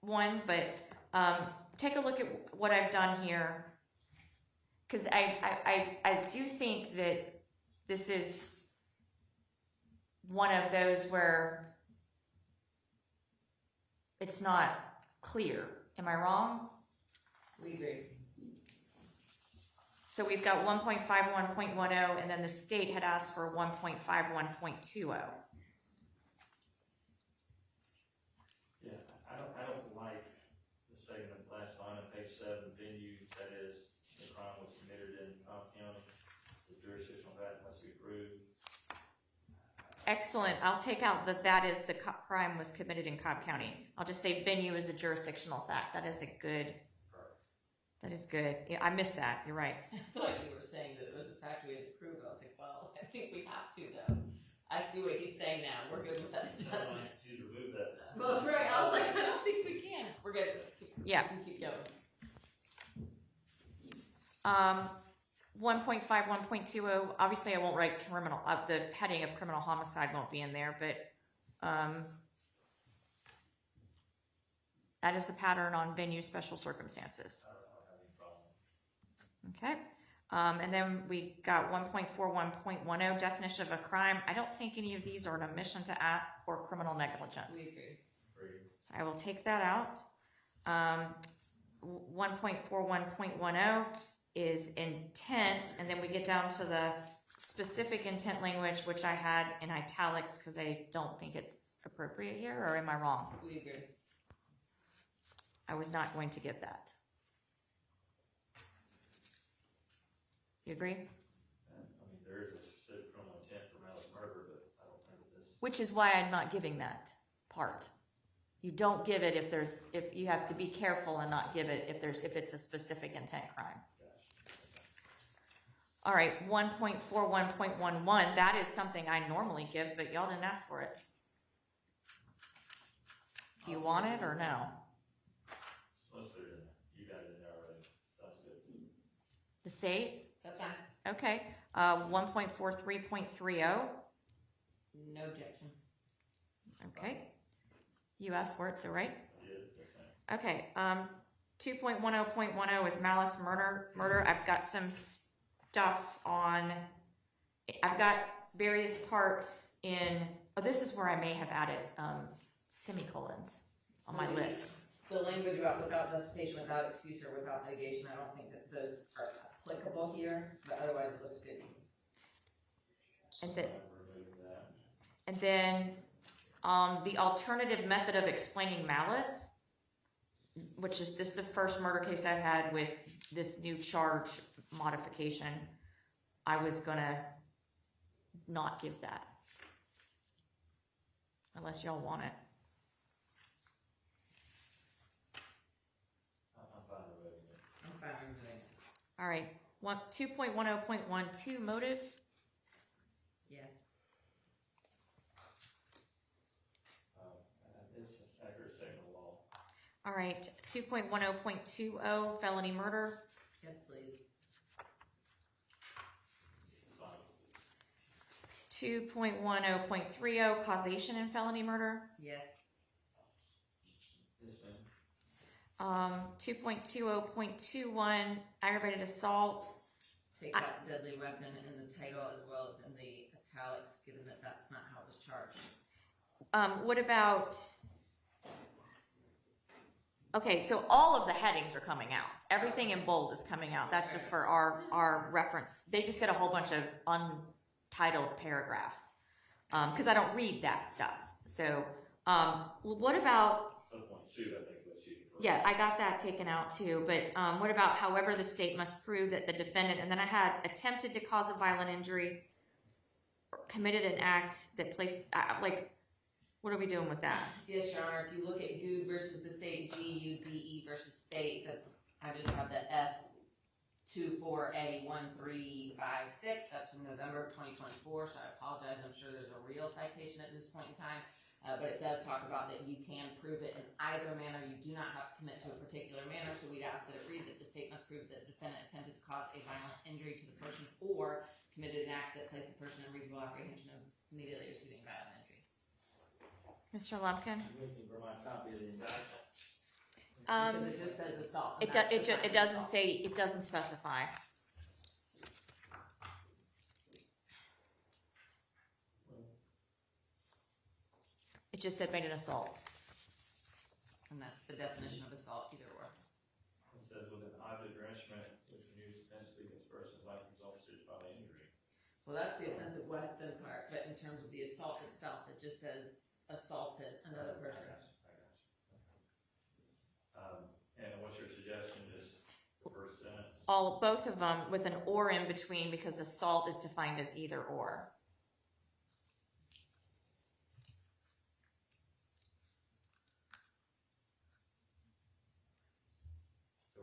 one, but take a look at what I've done here. Because I do think that this is one of those where it's not clear. Am I wrong? We agree. So we've got 1.51.10, and then the state had asked for 1.51.20. yeah, I don't like the segment last line on page 7, venue, that is, the crime was committed in Cobb County. The jurisdictional fact must be proved. Excellent. I'll take out that is the crime was committed in Cobb County. I'll just say venue is a jurisdictional fact. That is a good. That is good. Yeah, I missed that. You're right. I feel like you were saying that it was a fact we had to prove. I was like, well, I think we have to, though. I see what he's saying now. We're good with that adjustment. She's removed that. Well, right. I was like, I don't think we can. We're good. Yeah. We can keep going. 1.51.20. Obviously, I won't write criminal. The heading of criminal homicide won't be in there, but that is the pattern on venue special circumstances. Okay. And then we got 1.41.10 definition of a crime. I don't think any of these are an omission to act or criminal negligence. We agree. So I will take that out. 1.41.10 is intent, and then we get down to the specific intent language, which I had in italics because I don't think it's appropriate here, or am I wrong? We agree. I was not going to give that. You agree? I mean, there is a specific criminal intent for malice murder, but I don't think that this. Which is why I'm not giving that part. You don't give it if you have to be careful and not give it if it's a specific intent crime. All right, 1.41.11, that is something I normally give, but y'all didn't ask for it. Do you want it or no? Let's put it in there. You got it in there already. Sounds good. The state? That's fine. Okay, 1.43.30, No objection. okay. You asked for it, so right? Yeah, that's fine. Okay, 2.10.10 is malice murder. I've got some stuff on, I've got various parts in, oh, this is where I may have added semicolons on my list. The language about without justification, without excuse, or without mitigation, I don't think that those are applicable here, but otherwise it looks good. And then, Remove that. and then the alternative method of explaining malice, which is, this is the first murder case I've had with this new charge modification. I was gonna not give that. Unless y'all want it. I'm fine removing it. I'm fine removing it. All right, 2.10.12 motive. Yes. It's an accurate statement of law. All right, 2.10.20 felony murder. Yes, please. It's fine. 2.10.30 causation in felony murder. Yes. Yes, ma'am. 2.20.21 aggravated assault. Take out deadly weapon in the title as well as in the italics, given that that's not how it was charged. What about, okay, so all of the headings are coming out. Everything in bold is coming out. That's just for our reference. They just get a whole bunch of untitled paragraphs. Because I don't read that stuff. So, what about, So point two, I think is what you. yeah, I got that taken out too, but what about however the state must prove that the defendant, and then I had attempted to cause a violent injury, or committed an act that placed, like, what are we doing with that? Yes, Your Honor, if you look at GUD versus the state, GUDE versus state, that's, I just have the S24A1356, that's from November of 2024, so I apologize, I'm sure there's a real citation at this point in time, but it does talk about that you can prove it in either manner, you do not have to commit to a particular manner, so we'd ask that it read that the state must prove that the defendant attempted to cause a violent injury to the person or committed an act that placed the person in reasonable apprehension of immediately receiving violent injury. Mr. Lumpkin? I'm looking for my copy of the indictment. Because it just says assault. and that's It defined doesn't assault. say, it doesn't specify. It just said made an assault. And that's the definition of assault, either or. It says with an object or instrument which was used offensively against persons like results to bodily injury. Well, that's the offensive weapon part, but in terms of the assault itself, it just says assaulted another person. I got you. And what's your suggestion, just the first sentence? Both of them with an or in between because assault is defined as either or. So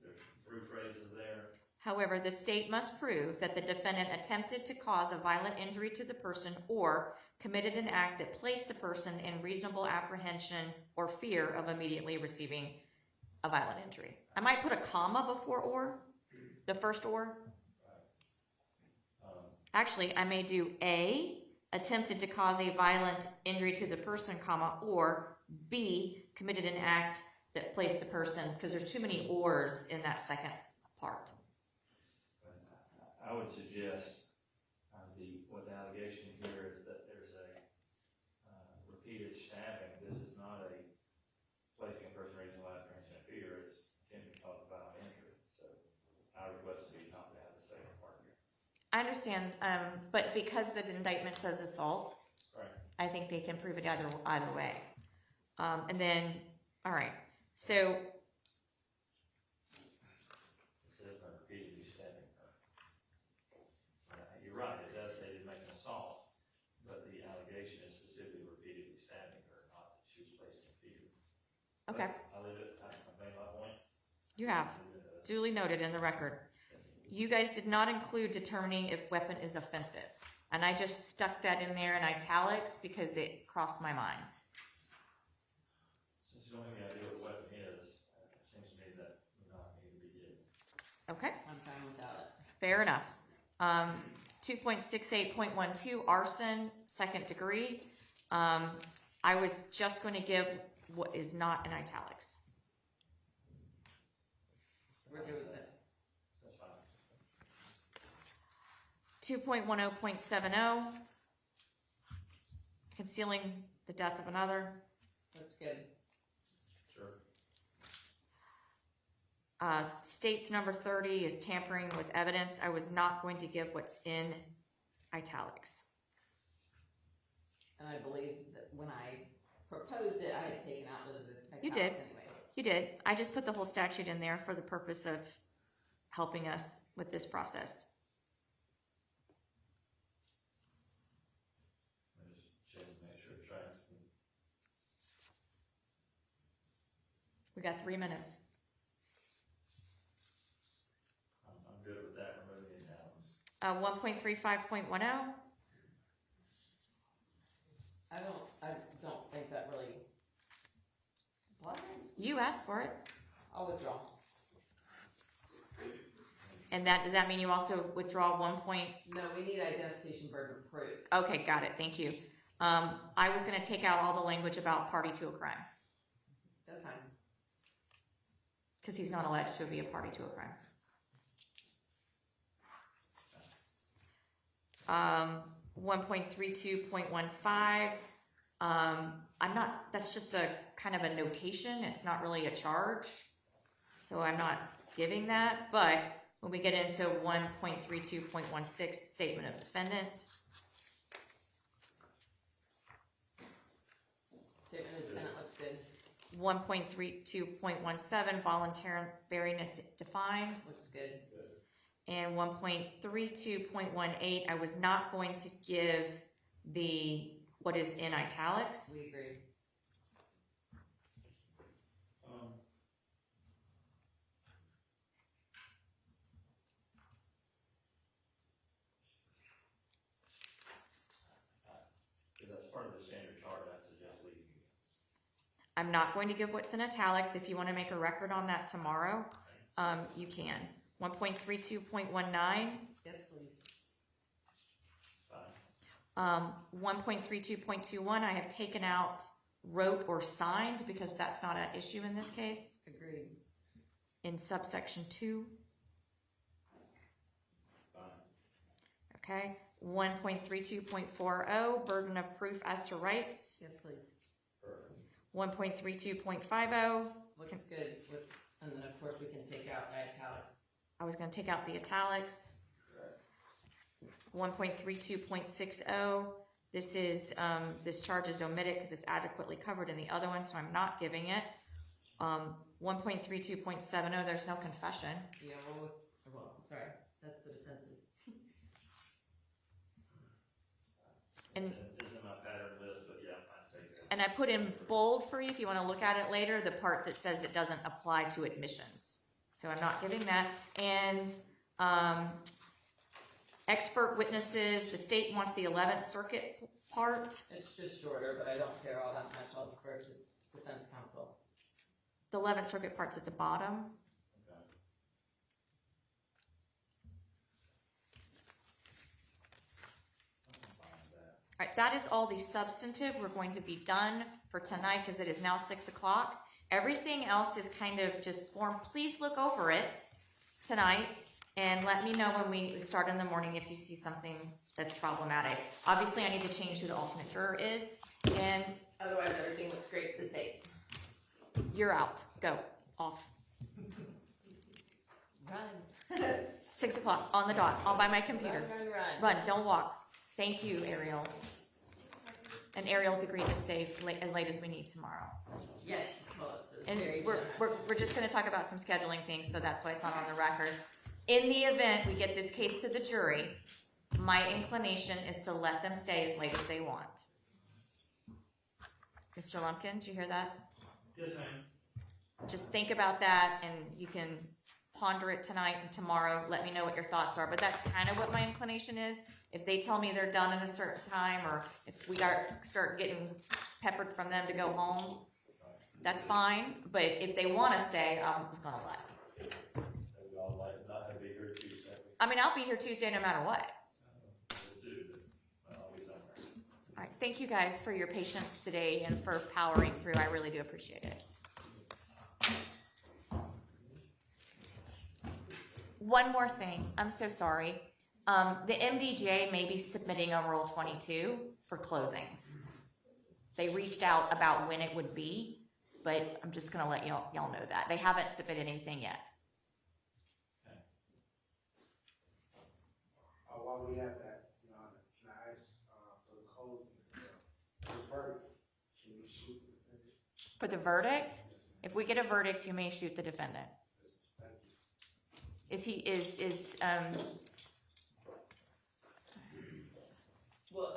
there's three phrases there. However, the state must prove that the defendant attempted to cause a violent injury to the person or committed an act that placed the person in reasonable apprehension or fear of immediately receiving a violent injury. I might put a comma before or, the first or. Actually, I may do A, attempted to cause a violent injury to the person, comma, or B, committed an act that placed the person, because there's too many ors in that second part. I would suggest, what the allegation here is that there's a, repeated stabbing. This is not a placing a person raising life or incident fear, it's attempting to cause violent injury. So I request to be not to have the second part here. I understand, but because the indictment says assault, Right. I think they can prove it either way. And then, all right, so It says by repeatedly stabbing her. You're right, it does say to make an assault, but the allegation is specifically repeatedly stabbing her, not that she was placed in fear. okay, I'll leave it, I've made my point. you have duly noted in the record. You guys did not include determining if weapon is offensive, and I just stuck that in there in italics because it crossed my mind. Since you don't have any idea what a weapon is, it seems to me that we not need to be given. Okay. I'm fine without it. Fair enough. 2.68.12, arson, second degree. I was just going to give what is not in italics. We're good with it. That's fine. 2.10.70, concealing the death of another. That's good. Sure. States number 30 is tampering with evidence. I was not going to give what's in italics. And I believe that when I proposed it, I had taken out the You italics did. anyways. You did. I just put the whole statute in there for the purpose of helping us with this process. Let me just check and make sure it tracks. We got 3 minutes. I'm good with that, removing the italics. 1.35.10, I don't think that really applies. you asked for it. I'll withdraw. And does that mean you also withdraw 1 point? No, we need identification burden of proof. Okay, got it, thank you. I was gonna take out all the language about party to a crime, That's fine. because he's not alleged to be a party to a crime. 1.32.15, that's just a kind of a notation, it's not really a charge. So I'm not giving that, but when we get into 1.32.16, statement of defendant, Statement of defendant looks good. 1.32.17, voluntariness defined, Looks good. and 1.32.18, I was not going to give what is in italics. We agree. If that's part of the standard chart, I suggest leaving it. I'm not going to give what's in italics. If you want to make a record on that tomorrow, you can. 1.32.19, Yes, please. Fine. 1.32.21, I have taken out wrote or signed because that's not an issue in this case. Agreed. In subsection 2, Fine. okay. 1.32.40, burden of proof as to rights. Yes, please. Perfect. 1.32.50, Looks good. And then of course we can take out italics. I was going to take out the italics. 1.32.60, this is, this charge is omitted because it's adequately covered in the other one, so I'm not giving it. 1.32.70, there's no confession. Yeah, well, sorry. That's the defenses. And, It's in my pattern list, but yeah, I take that. and I put in bold for you, if you want to look at it later, the part that says it doesn't apply to admissions. So I'm not giving that. And expert witnesses, the state wants the 11th Circuit part. It's just shorter, but I don't care all that much. I'll defer to defense counsel. The 11th Circuit part's at the bottom. Okay. I'm fine with that. All right, that is all the substantive. We're going to be done for tonight because it is now 6 o'clock. Everything else is kind of just form. Please look over it tonight and let me know when we start in the morning if you see something that's problematic. Obviously, I need to change who the alternate juror is, and Otherwise, everything looks great to the state. you're out. Go. Off. Run. 6 o'clock on the dot. I'll buy my computer. Run. Run, don't walk. Thank you, Ariel. And Ariel's agreed to stay as late as we need tomorrow. Yes, well, it's And very we're just gonna talk about some scheduling things, so that's why it's not on the record. In the event we get this case to the jury, my inclination is to let them stay as late as they want. Mr. Lumpkin, do you hear that? Yes, ma'am. Just think about that, and you can ponder it tonight and tomorrow. Let me know what your thoughts are, but that's kind of what my inclination is. If they tell me they're done in a certain time, or if we start getting peppered from them to go home, that's fine. But if they want to stay, I'm just gonna let them. And y'all might not have to be here Tuesday. I mean, I'll be here Tuesday no matter what. We'll do, but I'll be somewhere. All right, thank you guys for your patience today and for powering through. I really do appreciate it. One more thing, I'm so sorry. The MDJ may be submitting a Rule 22 for closings. They reached out about when it would be, but I'm just gonna let y'all know that. They haven't submitted anything yet. While we have that, Your Honor, can I ask for the closing, the verdict, can we shoot the defendant? For the verdict, if we get a verdict, you may shoot the defendant. Thank you. Is he, Well,